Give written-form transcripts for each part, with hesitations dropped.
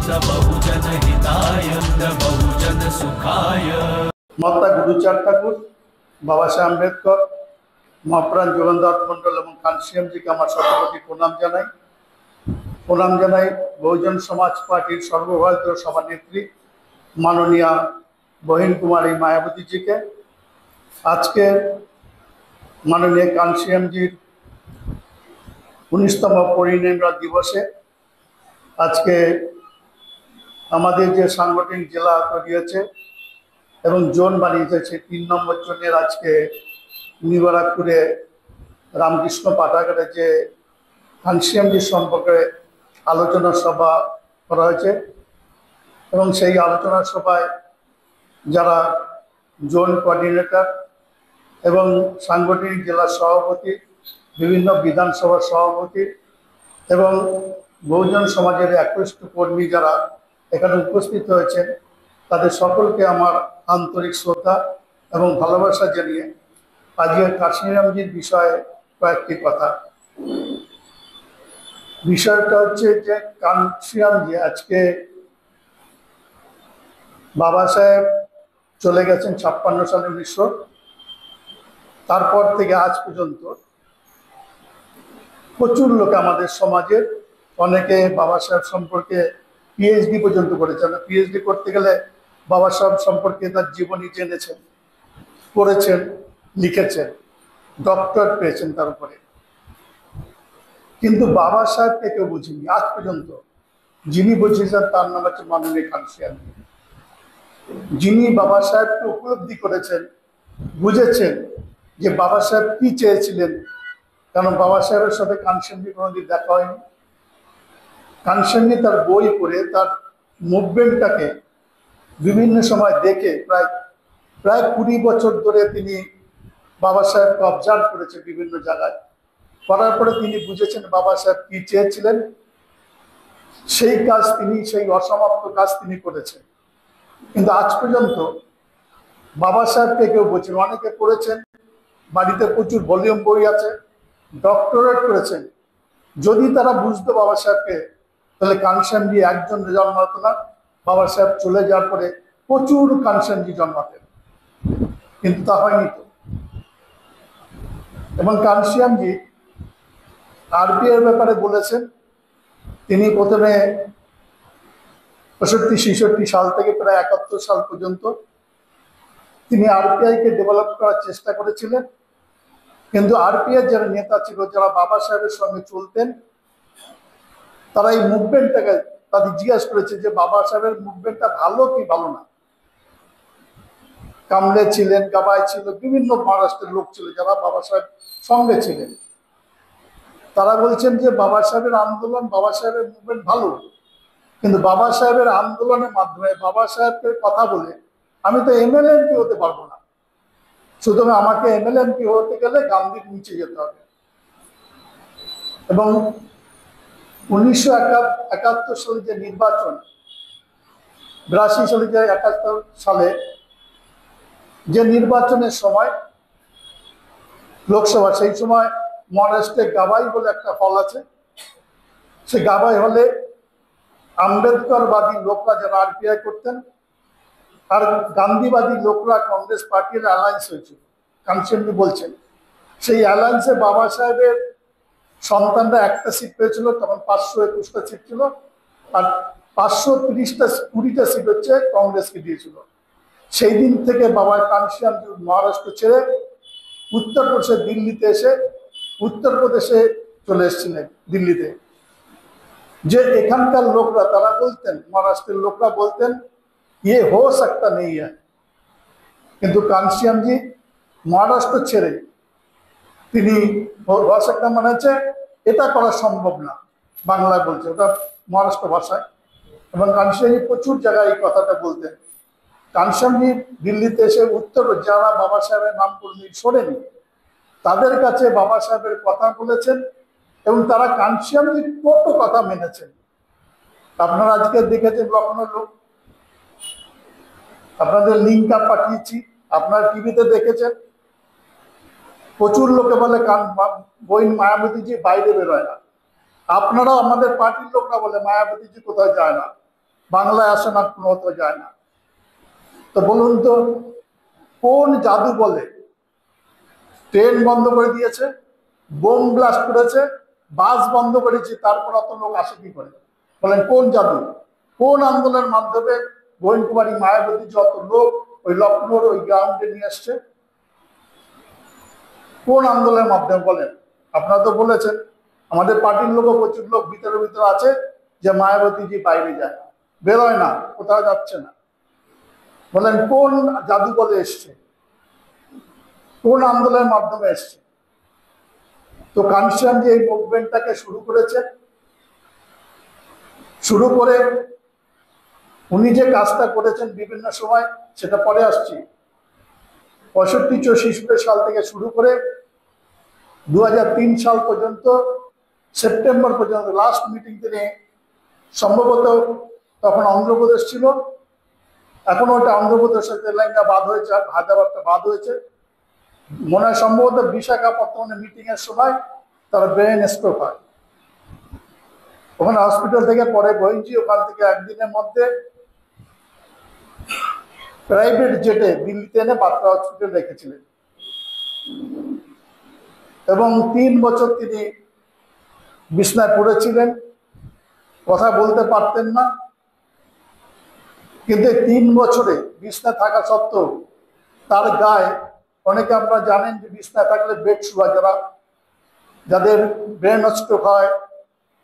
बहुजन हिताय बहुजन सुखाय। महात्मा गुरुचाँद ठाकुर, बाबा साहेब आम्बेडकर, महाप्राण जोगेंद्रनाथ मंडल और कांशीराम जी के আমার শতকোটি প্রণাম জানাই বহুজন সমাজ পার্টির সর্বভারতীয় সভানেত্রী মাননীয় বহিন কুমারী মায়াবতী জিকে। আজকে মাননীয় কাঞ্চীরাম জির 19তম পরিনির্বাণ দিবসে আজকে আমাদের যে সাংগঠনিক জেলা তৈরি হয়েছে এবং জোন বানিয়েছে 3 নম্বর জোনের আজকে নিবারাকপুরে রামকৃষ্ণ পাঠাগারে যে কাঞ্চীরাম জি সম্পর্কে আলোচনা সভা করা হয়েছে এবং সেই আলোচনা সভায় যারা জোন কোঅর্ডিনেটর এবং সাংগঠনিক জেলা সভাপতি, বিভিন্ন বিধানসভার সভাপতি এবং বহুজন সমাজের একনিষ্ঠ কর্মী যারা এখানে উপস্থিত হয়েছেন তাদের সকলকে আমার আন্তরিক শ্রদ্ধা এবং ভালোবাসা জানিয়ে আজকে কাঞ্চীরামজির বিষয়ে কয়েকটি কথা। বিষয়টা হচ্ছে যে কাঞ্চীরামজি আজকে বাবা সাহেব চলে গেছেন 56 সালে 1900, তারপর থেকে আজ পর্যন্ত প্রচুর লোক আমাদের সমাজের অনেকে বাবা সাহেব সম্পর্কে পিএইচডি পর্যন্ত করেছেন। পিএইচডি করতে গেলে বাবা সাহেব সম্পর্কে তার জীবনী জেনেছেন, পড়েছেন, লিখেছেন, ডক্টর পেয়েছেন তার উপরে। কিন্তু বাবা সাহেবকে কেউ বুঝিনি আজ পর্যন্ত। যিনি বুঝিয়েছেন তার নাম হচ্ছে মাননীয় কাঞ্চীরাম, যিনি বাবা সাহেবকে উপলব্ধি করেছেন, বুঝেছেন যে বাবা সাহেব কি চেয়েছিলেন। কারণ বাবা সাহেবের সাথে কাঞ্চীরামজি কোনোদিন দেখা হয়নি। কাঞ্চীরামজি তার বই পড়ে তার মুভমেন্টটাকে বিভিন্ন সময় দেখে প্রায় 20 বছর ধরে তিনি বাবা সাহেবকে অবজার্ভ করেছে বিভিন্ন জায়গায়। করার পরে তিনি বুঝেছেন বাবা সাহেব কি চেয়েছিলেন, সেই কাজ তিনি, সেই অসমাপ্ত কাজ তিনি করেছেন। কিন্তু আজ পর্যন্ত বাবা সাহেবকে কেউ বোঝেন। অনেকে পড়েছেন, বাড়িতে প্রচুর ভলিউম বই আছে, ডক্টরেট করেছেন। যদি তারা বুঝতো বাবা সাহেবকে তাহলে কাঞ্চীরামজি একজন জন্মাতো না, বাবা সাহেব চলে যাওয়ার পরে প্রচুর কাঞ্চীরামজি জন্মাতেন, কিন্তু তা হয়নি তো। এবং কাঞ্চীরামজি আরপিআই ব্যাপারে বলেছেন, তিনি প্রথমে 65-66 সাল থেকে প্রায় 71 সাল পর্যন্ত তিনি আরপিআইকে ডেভেলপ করার চেষ্টা করেছিলেন। কিন্তু আরপিআই যারা নেতা ছিল, যারা বাবা সাহেবের সঙ্গে চলতেন, তারা এই মুভমেন্টটাকে তাদের জিজ্ঞাসা করেছে যে বাবা সাহেবের মুভমেন্টটা ভালো কি ভালো না। কামলে ছিলেন, গাবাই ছিল, বিভিন্ন মহারাষ্ট্রের লোক ছিল যারা বাবা সাহেব সঙ্গে ছিলেন। তারা বলছেন যে বাবা সাহেবের আন্দোলন, বাবা সাহেবের মুভমেন্ট ভালো, কিন্তু বাবা সাহেবের আন্দোলনের মাধ্যমে বাবা সাহেবকে কথা বলে আমি তো এমএলএ এমপি হতে পারবো না, সুতরাং আমাকে এমএলএ এমপি হতে গেলে গান্ধীর নিচে যেতে হবে। এবং 1971 সালে যে নির্বাচন, 82 সালে যে 71 সালে যে নির্বাচনের সময় লোকসভা, সেই সময় মহারাষ্ট্রে গাবাই বলে একটা ফল আছে। সে গাবাই হলে আম্বেদকরবাদী লোকরা যারা আরপিআই করতেন আর গান্ধীবাদী লোকরা কংগ্রেস পার্টির অ্যালায়েন্স হয়েছিল। কাঞ্চীরামজি বলছেন সেই অ্যালায়েন্সে বাবা সাহেবের সন্তানরা একটা সিট পেয়েছিল, তখন 521টা সিট ছিল, আর 520টা সিট হচ্ছে কংগ্রেসকে দিয়েছিল। সেই দিন থেকে বাবা কাঞ্চীরামজি মহারাষ্ট্র ছেড়ে উত্তরপ্রদেশে দিল্লিতে এসে উত্তরপ্রদেশে চলে এসেছিলেন দিল্লিতে। যে এখানকার লোকরা তারা বলতেন, মহারাষ্ট্রের লোকরা বলতেন ইয়ে হো সকতা নেই হ্যায়, কিন্তু কাঞ্চীরামজি মহারাষ্ট্র ছেড়ে তিনি হো সকতা মানে হচ্ছে এটা করা সম্ভব না, বাংলায় বলছে, ওটা মহারাষ্ট্র ভাষায়। এবং কাঞ্চীরামজি প্রচুর জায়গায় এই কথাটা বলতেন। কাঞ্চীরামজি দিল্লিতে এসে উত্তর যারা বাবা সাহেবের নাম কোনদিন শোনেনি তাদের কাছে বাবা সাহেবের কথা বলেছেন এবং তারা কাঞ্চীরামজির কত কথা মেনেছেন। আপনারা আজকে দেখেছেন লখনৌ লোক, আপনাদের লিঙ্ক আপ পাঠিয়েছি, আপনার টিভিতে দেখেছেন। প্রচুর লোকে বলে বইন মায়াবতীজি বাইরে বেরোয় না। আপনারাও আমাদের পার্টির লোকরা বলে মায়াবতীজি কোথায় যায় না। বাংলায় আসে না, কোনো হতে যায় না। তো বলুন তো, কোন জাদু বলে ট্রেন বন্ধ করে দিয়েছে, বোম ব্লাস্ট করেছে, বাস বন্ধ করেছে, তারপর অত লোক আসে কি করে? বলেন কোন জাদু, কোন আন্দোলনের মাধ্যমে গোবিন্দ কুমারী মায়াবতী যত লোক ওই লখনৌর ওই গ্রাউন্ডে নিয়ে আসছে? কোন আন্দোলনের মাধ্যমে বলেন? আপনারা তো বলেছেন, আমাদের পার্টির লোকও প্রচুর লোক ভিতরে ভিতরে আছে যে মায়াবতীজি বাইরে যায় না, বেরোয় না, কোথাও যাচ্ছে না। বলেন কোন জাদু বলে এসছে, কোন আন্দোলনের মাধ্যমে এসছে? তো কানসানজি এই মুভমেন্টটাকে শুরু করেছে। শুরু করে উনি যে কাজটা করেছেন বিভিন্ন সময়, সেটা পরে আসছি। 65-64 সাল থেকে শুরু করে 2003 সাল পর্যন্ত, সেপ্টেম্বর পর্যন্ত লাস্ট মিটিং তিনি, সম্ভবত তখন অন্ধ্রপ্রদেশ ছিল, এখন ওটা অন্ধ্রপ্রদেশের তেলেঙ্গা বাদ হয়েছে, আর হায়দ্রাবাদটা বাদ হয়েছে মনে হয়। সম্ভবত বিশাখাপত্তনমে মিটিং এর সময় তার ব্রেন স্ট্রোক হয়, ওখানে হসপিটাল থেকে পরে গোয়েঞ্জি ওখান থেকে একদিনের মধ্যে প্রাইভেট জেটে দিল্লিতে এনে বাত্রা হসপিটাল রেখেছিলেন, এবং 3 বছর তিনি বিছনায় পড়েছিলেন, কথা বলতে পারতেন না। কিন্তু 3 বছরে বিছনায় থাকা সত্ত্বেও তার গায়ে, অনেকে আপনারা জানেন যে বিছনায় থাকলে বেড শু হয়, যাদের ব্রেন স্ট্রোক হয়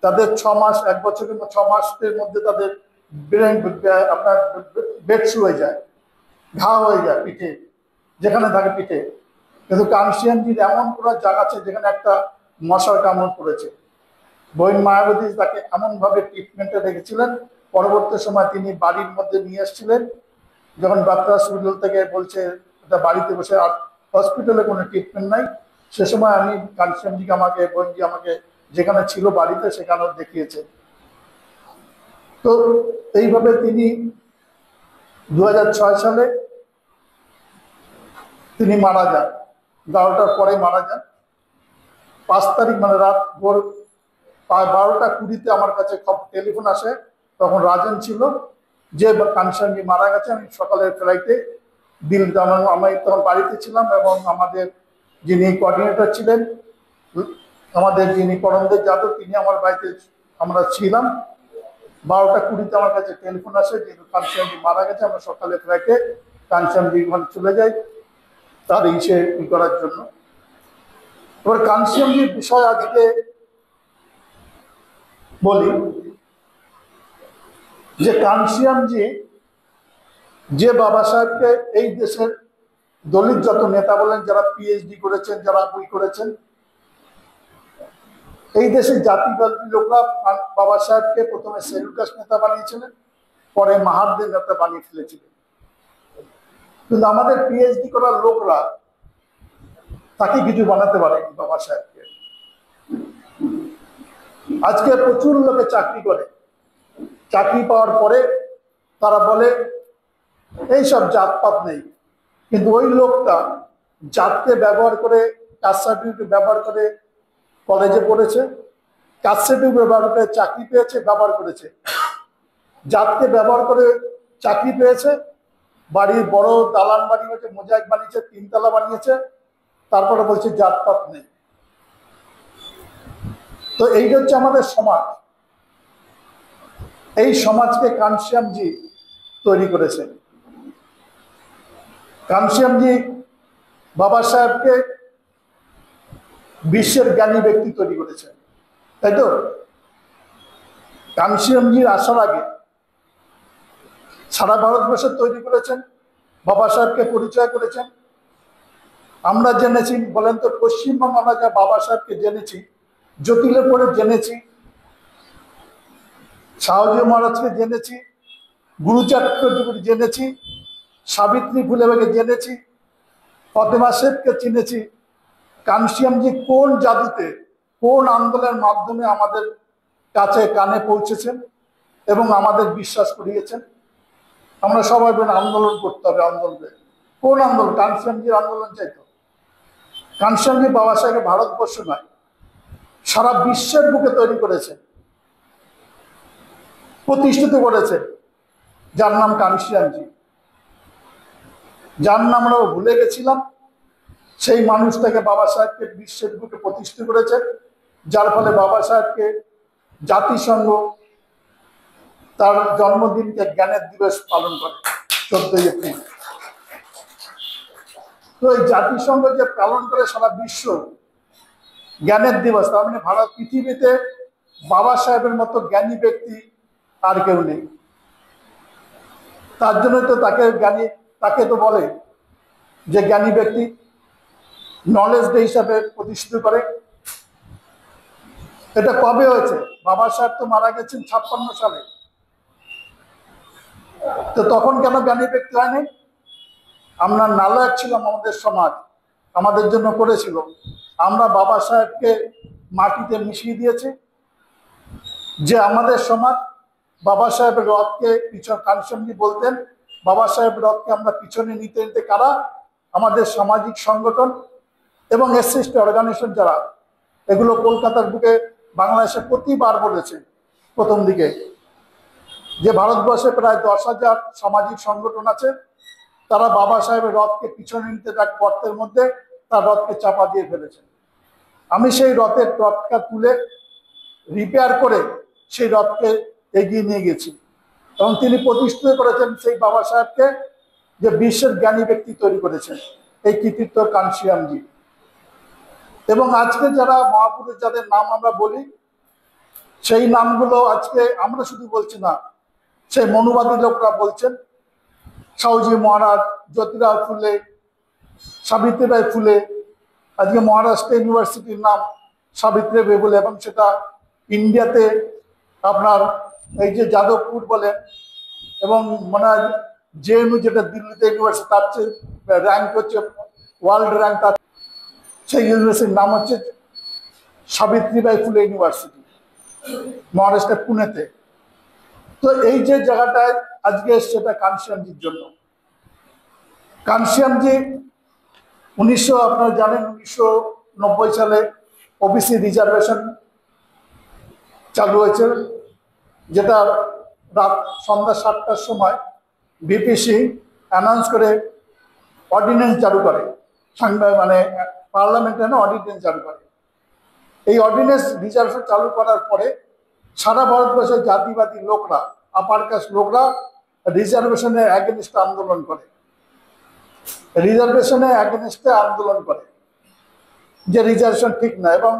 তাদের 6 মাস, 1 বছর কিংবা 6 মাসের মধ্যে তাদের ব্রেন আপনার বেড শু হয়ে যায়, ঘা হয়ে যায় পিঠে, যেখানে থাকে পিঠে। কিন্তু কানসানজির এমন কোনো জায়গা আছে যেখানে একটা মশার কামড় পড়েছে। বইন মায়াবতী তাকে এমনভাবে ট্রিটমেন্টে রেখেছিলেন, পরবর্তী সময় তিনি বাড়ির মধ্যে নিয়ে এসেছিলেন। যখন বাত্রা হসপিটাল থেকে বলছে এটা বাড়িতে বসে, আর হসপিটালে কোনো ট্রিটমেন্ট নাই, সে সময় আমি কানসানজিকে, আমাকে বইনজি আমাকে যেখানে ছিল বাড়িতে সেখানেও দেখিয়েছে। তো এইভাবে তিনি 2006 সালে তিনি মারা যান, 11টার পরে মারা যান। 5 তারিখ মানে রাত ভোর 12টা 20-তে আমার কাছে টেলিফোন আসে, তখন রাজন ছিল, যে কানসানজি মারা গেছে। আমি সকালের ফ্লাইটে দিল্লি, আমি তখন বাড়িতে ছিলাম, এবং আমাদের যিনি কোঅর্ডিনেটর ছিলেন, আমাদের যিনি করমদেব যাদব, তিনি আমার বাড়িতে, আমরা ছিলাম। 12টা 20-তে আমার কাছে টেলিফোন আসে যে কানসানজি মারা গেছে। আমরা সকালে ফ্লাইটে কানসানজি ওখানে চলে যাই তার ইসে করার জন্য। এবার কানসানজির বিষয় আজকে বলি যে কানসানজি যে বাবা সাহেবকে এই দেশের দলিত যত নেতা বলেন, যারা পিএইচডি করেছেন, যারা বই করেছেন, এই দেশের জাতিবাদী লোকরা বাবা সাহেবকে প্রথমে সেলুকাস নেতা বানিয়েছিলেন, পরে মাহারদের নেতা বানিয়ে ফেলেছিলেন। কিন্তু আমাদের পিএইচডি করার লোকরা তাকে কিছু বানাতে পারেনি বাবা সাহেবকে। আজকে প্রচুর লোকে চাকরি করে, চাকরি পাওয়ার পরে তারা বলে এইসব জাতপাত নেই, কিন্তু ওই লোকটা জাতকে ব্যবহার করে, কাস্ট সার্টিফিকেট ব্যবহার করে কলেজে পড়েছে, কাস্ট সার্টিফিকেট ব্যবহার করে চাকরি পেয়েছে, ব্যবহার করেছে, জাতকে ব্যবহার করে চাকরি পেয়েছে, বাড়ির বড় দালান বাড়ি হয়েছে, মোজাইক বানিয়েছে, 3 তলা বানিয়েছে, তারপরে বলছে জাতপাত নেই। তো এই হচ্ছে আমাদের সমাজ। এই সমাজকে কানসানজি তৈরি করেছেন। কানসানজি বাবা সাহেবকে বিশ্বের জ্ঞানী ব্যক্তি তৈরি করেছেন, তাই তো? কানসানজির আসার আগে সারা ভারতবর্ষে তৈরি করেছেন, বাবা সাহেবকে পরিচয় করেছেন। আমরা জেনেছি, বলেন তো, পশ্চিমবঙ্গ আমরা যা বাবা সাহেবকে জেনেছি, জটিলে পড়ে জেনেছি, শাহজি মহারাজকে জেনেছি, গুরুচাট্টোপাধ্যায়কে জেনেছি, সাবিত্রী ফুলেকে জেনেছি, ফতেমা শেখকে চিনেছি। কানসানজি কোন জাদুতে, কোন আন্দোলনের মাধ্যমে আমাদের কাছে কানে পৌঁছেছেন এবং আমাদের বিশ্বাস করিয়েছেন? আমরা সবাই বলি আন্দোলন করতে হবে, আন্দোলন। কোন আন্দোলন? কানসানজির আন্দোলন চাইতো। কানসানজি বাবা সাহেব ভারতবর্ষ নয়, সারা বিশ্বের বুকে তৈরি করেছেন, প্রতিষ্ঠিত করেছেন। যার নাম কানশিয়ানজি, যার নাম আমরা ভুলে গেছিলাম। সেই মানুষটাকে বাবা সাহেবকে বিশ্বের বুকে প্রতিষ্ঠিত করেছে, যার ফলে বাবা সাহেবকে জাতিসংঘ তার জন্মদিনকে জ্ঞানের দিবস পালন করে 14ই এপ্রিল। তো এই জাতিসংঘ যে পালন করে সারা বিশ্ব জ্ঞানের দিবস, তার মানে ভারত পৃথিবীতে বাবা সাহেবের মতো জ্ঞানী ব্যক্তি আর কেউ নেই। তার জন্য তো তাকে তো বলে যে জ্ঞানী ব্যক্তি, নলেজ ডে হিসাবে প্রতিষ্ঠিত করে। এটা কবে হয়েছে? বাবা সাহেব তো মারা গেছেন 56 সালে। তো তখন কেন জ্ঞানী ব্যক্তি হয়নি? আমরা নালায়ক ছিলাম, আমাদের সমাজ আমাদের জন্য করেছিল। আমরা বাবা সাহেবকে মাটিতে মিশিয়ে দিয়েছি। যে আমাদের সমাজ বাবা সাহেবের রথকে কানশিয়ানজি বলতেন, বাবা সাহেবের রথকে আমরা পিছনে নিতে নিতে কারা? আমাদের সামাজিক সংগঠন এবং এসসি অর্গানাইজেশন যারা, এগুলো কলকাতার বুকে বাংলাদেশে প্রতিবার বলেছে প্রথম দিকে যে ভারতবর্ষে প্রায় 10,000 সামাজিক সংগঠন আছে, তারা বাবা সাহেবের রথকে পিছনে নিতে এক গর্তের মধ্যে তার রথকে চাপা দিয়ে ফেলেছে। আমি সেই রথটা তুলে রিপেয়ার করে সেই রথকে এগিয়ে নিয়ে গেছি এবং তিনি প্রতিষ্ঠিত করেছেন সেই বাবা সাহেবকে, যে বিশ্বের জ্ঞানী ব্যক্তি তৈরি করেছেন। এই কৃতিত্ব কানশিয়ানজি। এবং আজকে যারা মহাপুরুষ যাদের নাম আমরা বলি, সেই নামগুলো আজকে আমরা শুধু বলছি না, সেই মনুবাদী লোকরা বলছেন। সাহুজি মহারাজ, জ্যোতিরাও ফুলে, সাবিত্রীবাই ফুলে। আজকে মহারাষ্ট্র ইউনিভার্সিটির নাম সাবিত্রীবাই বলে, এবং সেটা ইন্ডিয়াতে আপনার এই যে যাদবপুর বলেন, এবং মনে হয় জেএনইউ যেটা দিল্লিতে ইউনিভার্সিটি, তার চেয়ে র্যাঙ্ক হচ্ছে ওয়ার্ল্ড র্যাঙ্ক, তার সেই ইউনিভার্সিটির নাম হচ্ছে সাবিত্রীবাই ফুলে ইউনিভার্সিটি, মহারাষ্ট্রের পুনেতে। তো এই যে জায়গাটায় আজকে এসছে, এটা কানশিয়ানজির জন্য। কানশিয়ানজি আপনারা জানেন 1990 সালে ওবিসি রিজার্ভেশন চালু হয়েছে, যেটা রাত সন্ধ্যা 7টার সময় ভিপি সিং অ্যানাউন্স করে অর্ডিন্যান্স চালু করে, মানে পার্লামেন্টে অর্ডিন্যান্স চালু করে। এই অর্ডিন্যান্স রিজার্ভেশন চালু করার পরে সারা ভারতবর্ষের জাতিবাদী লোকরা, আপার কাস্ট লোকরা রিজার্ভেশনের অ্যাগেনস্টে আন্দোলন করে, রিজার্ভেশনের অ্যাগেনস্টে আন্দোলন করে যে রিজার্ভেশন ঠিক না। এবং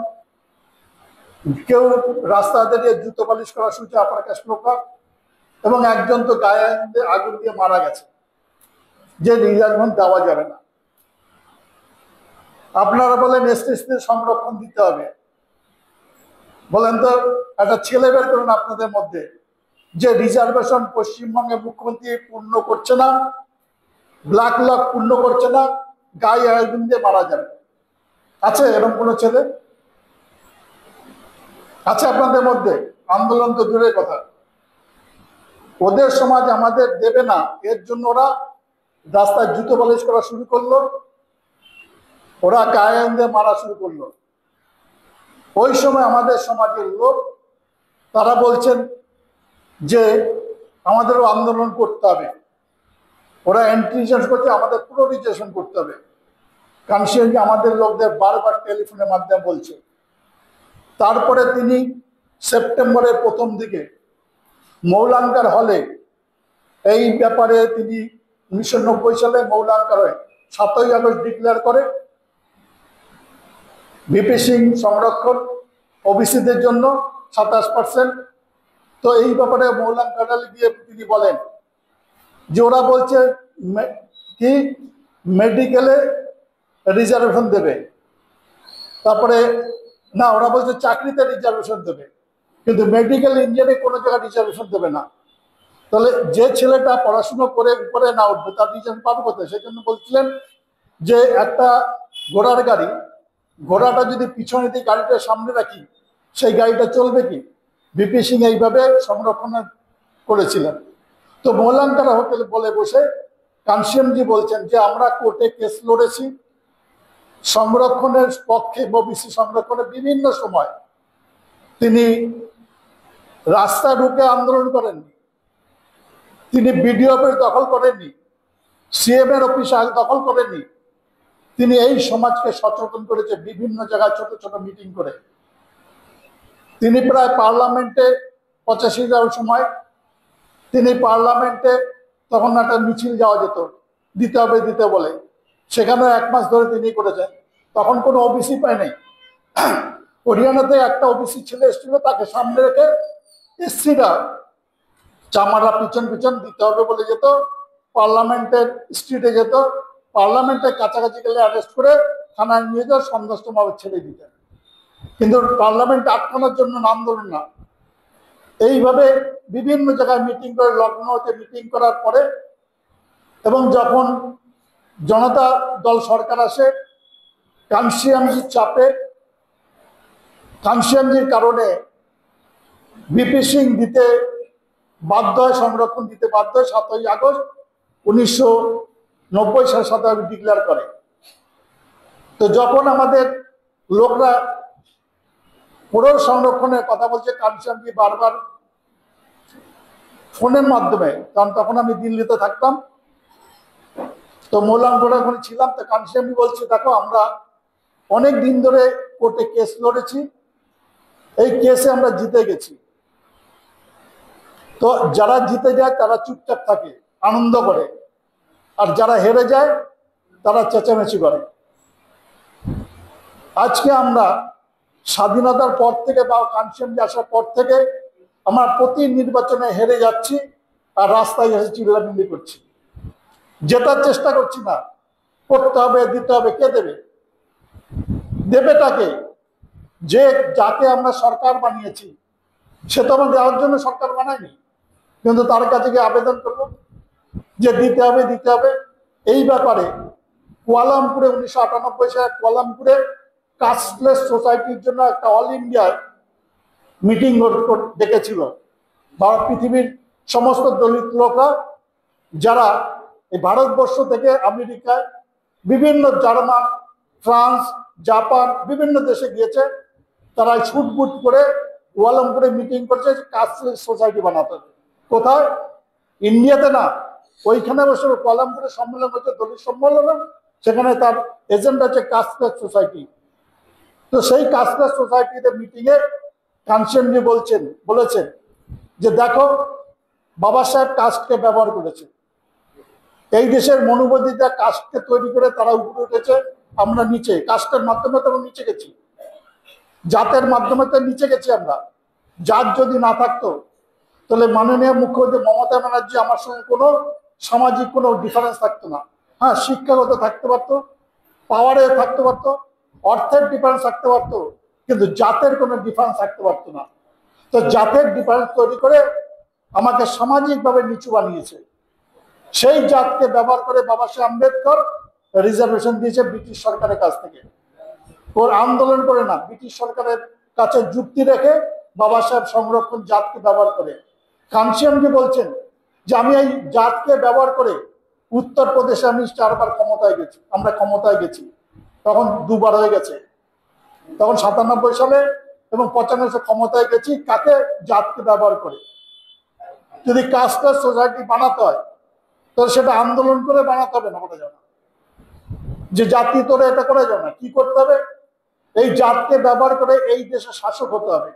কেউ রাস্তা দাঁড়িয়ে জুতো পালিশ করা শুনছে আপার কাস্ট লোকরা, এবং একজন তো গায়ে আগুন দিয়ে মারা গেছে যে রিজার্ভেশন দেওয়া যাবে না। আপনারা বলেন এসটিদের সংরক্ষণ দিতে হবে, বলেন তো একটা ছেলে বের করুন আপনাদের মধ্যে যে রিজার্ভেশন পশ্চিমবঙ্গের মুখ্যমন্ত্রী পূর্ণ করছে না, ব্ল্যাক লক পূর্ণ করছে না, গায়ে আগুন দিয়ে মারা যাবে। আছে এরকম কোনো ছেলে? আছে আপনাদের মধ্যে? আন্দোলন তো দূরের কথা, ওদের সমাজ আমাদের দেবে না, এর জন্য ওরা রাস্তায় জুতো পালিশ করা শুরু করলো, ওরা গায়ে আগুন দিয়ে মারা শুরু করলো। ওই সময় আমাদের সমাজের লোক তারা বলছেন যে আমাদেরও আন্দোলন করতে হবে, ওরা অ্যান্টি করছে, আমাদের পুরো রিজার্ভেশন করতে হবে। কানশিয়ানজি আমাদের লোকদের বারবার টেলিফোনের মাধ্যমে বলছে। তারপরে তিনি সেপ্টেম্বরের প্রথম দিকে মৌলাঙ্কার হলে এই ব্যাপারে তিনি 1990 সালে মৌলাঙ্কার হয়ে 7ই আগস্ট ডিক্লেয়ার করে ভিপি সিং সংরক্ষণ ওবিসিদের জন্য 27%। তো এই ব্যাপারে মৌলাঙ্কার গিয়ে তিনি বলেন যে ওরা বলছে কি মেডিকেলে রিজার্ভেশন দেবে, তারপরে না ওরা বলছে চাকরিতে রিজার্ভেশন দেবে, কিন্তু মেডিকেল ইঞ্জিনিয়ারিং কোনো জায়গায় রিজার্ভেশন দেবে না। তাহলে যে ছেলেটা পড়াশুনো করে উপরে না উঠবে তার রিজার্ভেশন পাবে কোথায়? সেই জন্য বলছিলেন যে একটা ঘোড়ার গাড়ি, ঘোড়াটা যদি পিছনে দিয়ে গাড়িটা সামনে রাখি সেই গাড়িটা চলবে কি? ভিপি সিং এইভাবে সংরক্ষণ করেছিলেন। তো মৌলাঙ্কার হোটেলে বলে বসে কানশিয়ানজি বলছেন যে আমরা কোর্টে কেস লড়েছি সংরক্ষণের পক্ষে, ওবিসি সংরক্ষণের বিভিন্ন সময় তিনি রাস্তা ঢুকে আন্দোলন করেননি, তিনি বিডিও অফিস দখল করেননি, সিএম এর অফিস দখল করেননি। তিনি এই সমাজকে সচেতন করেছে বিভিন্ন জায়গায় ছোট ছোট মিটিং করে। তিনি প্রায় পার্লামেন্টে 85 যাওয়ার সময় তিনি পার্লামেন্টে তখন একটা মিছিল যাওয়া যেত, দিতে হবে দিতে বলে, সেখানে 1 মাস ধরে তিনি করেছেন। তখন কোনো ওবিসি পায় নাই। হরিয়ানাতে একটা ওবিসি ছেলে এসেছিল, তাকে সামনে রেখে এসসিরা চামারা পিছন পিছন দিতে হবে বলে যেত, পার্লামেন্টের স্ট্রিটে যেত, পার্লামেন্টের কাছাকাছি গেলে অ্যারেস্ট করে থানায় নিয়ে যাওয়া, সন্দেশভাবে ছেড়ে দিতেন। কিন্তু পার্লামেন্ট আটকানোর জন্য আন্দোলন না। এইভাবে বিভিন্ন জায়গায় মিটিং করে, লখনৌতে মিটিং করার পরে এবং যখন জনতা দল সরকার আসে, কানসিয়ামজির চাপে, কানসিয়ামজির কারণে বিপি সিং দিতে বাধ্য হয়, সংরক্ষণ দিতে বাধ্য হয়। 7ই আগস্ট 1990 সালে 7 ডিক্লেয়ার করে। তো যখন আমাদের লোকরা পুরো সংরক্ষণের কথা বলছে, কানসিয়ামজি বারবার ফোনের মাধ্যমে, কারণ তখন আমি দিল্লিতে থাকতাম, তো মৌলানপুরে ওখানে ছিলাম, তো কানসিয়ামজি বলছে, দেখো আমরা অনেক দিন ধরে কোর্টে কেস লড়েছি, এই কেসে আমরা জিতে গেছি। তো যারা জিতে যায় তারা চুপচাপ থাকে, আনন্দ করে, আর যারা হেরে যায় তারা চেঁচামেচি করে। আজকে আমরা স্বাধীনতার পর থেকে বা কানসিয়ামজি আসার পর থেকে আমরা প্রতি নির্বাচনে হেরে যাচ্ছি, আর রাস্তায় এসে চিল্লামিল্লি করছি, জেতার চেষ্টা করছি না। করতে হবে, দিতে হবে, কে দেবে? দেবে তাকে, যে যাকে আমরা সরকার বানিয়েছি। সে তো আমরা দেওয়ার জন্য সরকার বানায়নি, কিন্তু তার কাছে গিয়ে আবেদন করবো যে দিতে হবে, দিতে হবে। এই ব্যাপারে কুয়ালালামপুরে 1998 সালে কুয়ালালামপুরে কাস্টলেস সোসাইটির জন্য একটা অল ইন্ডিয়া মিটিং ডেকেছিল। পৃথিবীর সমস্ত দলিত লোকরা যারা এই ভারতবর্ষ থেকে আমেরিকায়, বিভিন্ন জার্মান, ফ্রান্স, জাপান, বিভিন্ন দেশে গিয়েছে, তারা ছুটবুট করে কুয়ালালামপুরে মিটিং করছে কাস্টলেস সোসাইটি বানাতে। কোথায়? ইন্ডিয়াতে না, ওইখানে বসে কুয়ালালামপুরে সম্মেলন হচ্ছে, দলিত সম্মেলন। সেখানে তার এজেন্ট আছে কাস্টলেস সোসাইটি। তো সেই কাস্টলেস সোসাইটিতে মিটিংয়ে কানসিয়ামজি বলেছেন যে দেখো, বাবা সাহেব কাস্টকে ব্যবহার করেছে, এই দেশের মনোবাদীরা কাস্টকে তৈরি করে তারা উপরে উঠেছে, আমরা নিচে। কাস্টের মাধ্যমে তো আমরা নিচে গেছি, জাতের মাধ্যমে তো নিচে গেছি আমরা। জাত যদি না থাকতো তাহলে মাননীয় মুখ্যমন্ত্রী মমতা ব্যানার্জি আমার সঙ্গে কোনো সামাজিক কোনো ডিফারেন্স থাকতো না। হ্যাঁ, শিক্ষাগত থাকতে পারতো, পাওয়ারে থাকতে পারতো, অর্থের ডিফারেন্স থাকতে পারতো, কিন্তু জাতের কোনো ডিফারেন্স থাকতে পারতো না। তো জাতের ডিফারেন্স তৈরি করে আমাকে সামাজিকভাবে নিচু বানিয়েছে। সেই জাতকে ব্যবহার করে বাবা সাহেব আম্বেদকর রিজার্ভেশন দিয়েছে ব্রিটিশ সরকারের কাছ থেকে। ওর আন্দোলন করে না, ব্রিটিশ সরকারের কাছে যুক্তি রেখে বাবা সাহেব সংরক্ষণ জাতকে ব্যবহার করে। কানসিয়ামজি বলছেন যে আমি এই জাতকে ব্যবহার করে উত্তরপ্রদেশে আমি 4বার ক্ষমতায় গেছি, আমরা ক্ষমতায় গেছি, তখন 2বার হয়ে গেছে, তখন 97 সালে এবং 95 ক্ষমতায় গেছি। কাকে? জাতকে ব্যবহার করে। যদি কাস্টলেস সোসাইটি বানাতে হয় তাহলে সেটা আন্দোলন করে বানাতে হবে না, বলা যাবে না যে জাতি তোরা এটা করে যাবে না। কি করতে হবে? এই জাতকে ব্যবহার করে এই দেশে শাসক হতে হবে।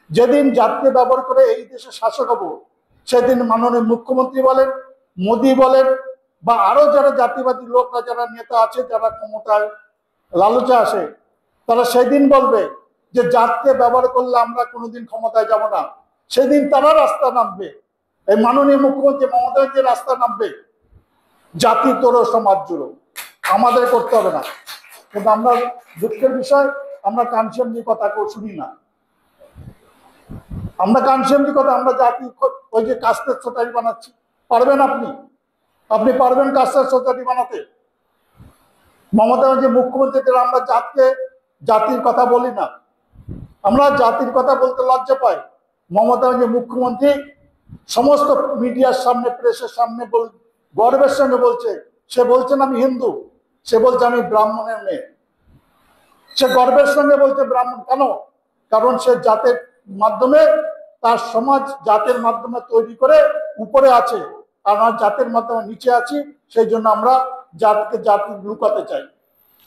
যেদিন জাতকে ব্যবহার করে এই দেশে শাসক হবো, সেদিন মাননীয় মুখ্যমন্ত্রী বলেন, মোদী বলেন, বা আরো যারা জাতিবাদী লোকরা, যারা নেতা আছে, যারা ক্ষমতায় লালচে আসে, তারা সেদিন বলবে যে জাতকে ব্যবহার করলে আমরা কোনোদিন ক্ষমতায় যাব না। সেদিন তারা রাস্তা নামবে, এই মাননীয় মুখ্যমন্ত্রী মমতা যে রাস্তা নামবে, জাতি তোরো সমাজ জুড়ো, আমাদের করতে হবে না। কিন্তু আমরা দুঃখের বিষয়, আমরা কানসিয়ামজির কথা কেউ শুনি না। আমরা কানসিয়ামজির কথা, আমরা জাতি ওই যে কাস্টের সোসাইটি বানাচ্ছি। পারবেন আপনি? আপনি পারবেন কাস্টের সোসাইটি বানাতে? মমতা ব্যানার্জি মুখ্যমন্ত্রী, আমরা জাতির কথা বলি না, আমরা জাতির কথা বলতে লজ্জা পাই। মমতা ব্যানার্জি মুখ্যমন্ত্রী সমস্ত মিডিয়ার সামনে, প্রেসের সামনে গর্বের সঙ্গে বলছে, সে বলছেন আমি হিন্দু, সে বলছে আমি ব্রাহ্মণের মেয়ে। সে গর্বের সঙ্গে বলছে ব্রাহ্মণ। কেন? কারণ সে জাতের মাধ্যমে, তার সমাজ জাতের মাধ্যমে তৈরি করে উপরে আছে, আমার জাতের মাধ্যমে নিচে আছি, সেই জন্য আমরা জাতি লুকাতে চাই।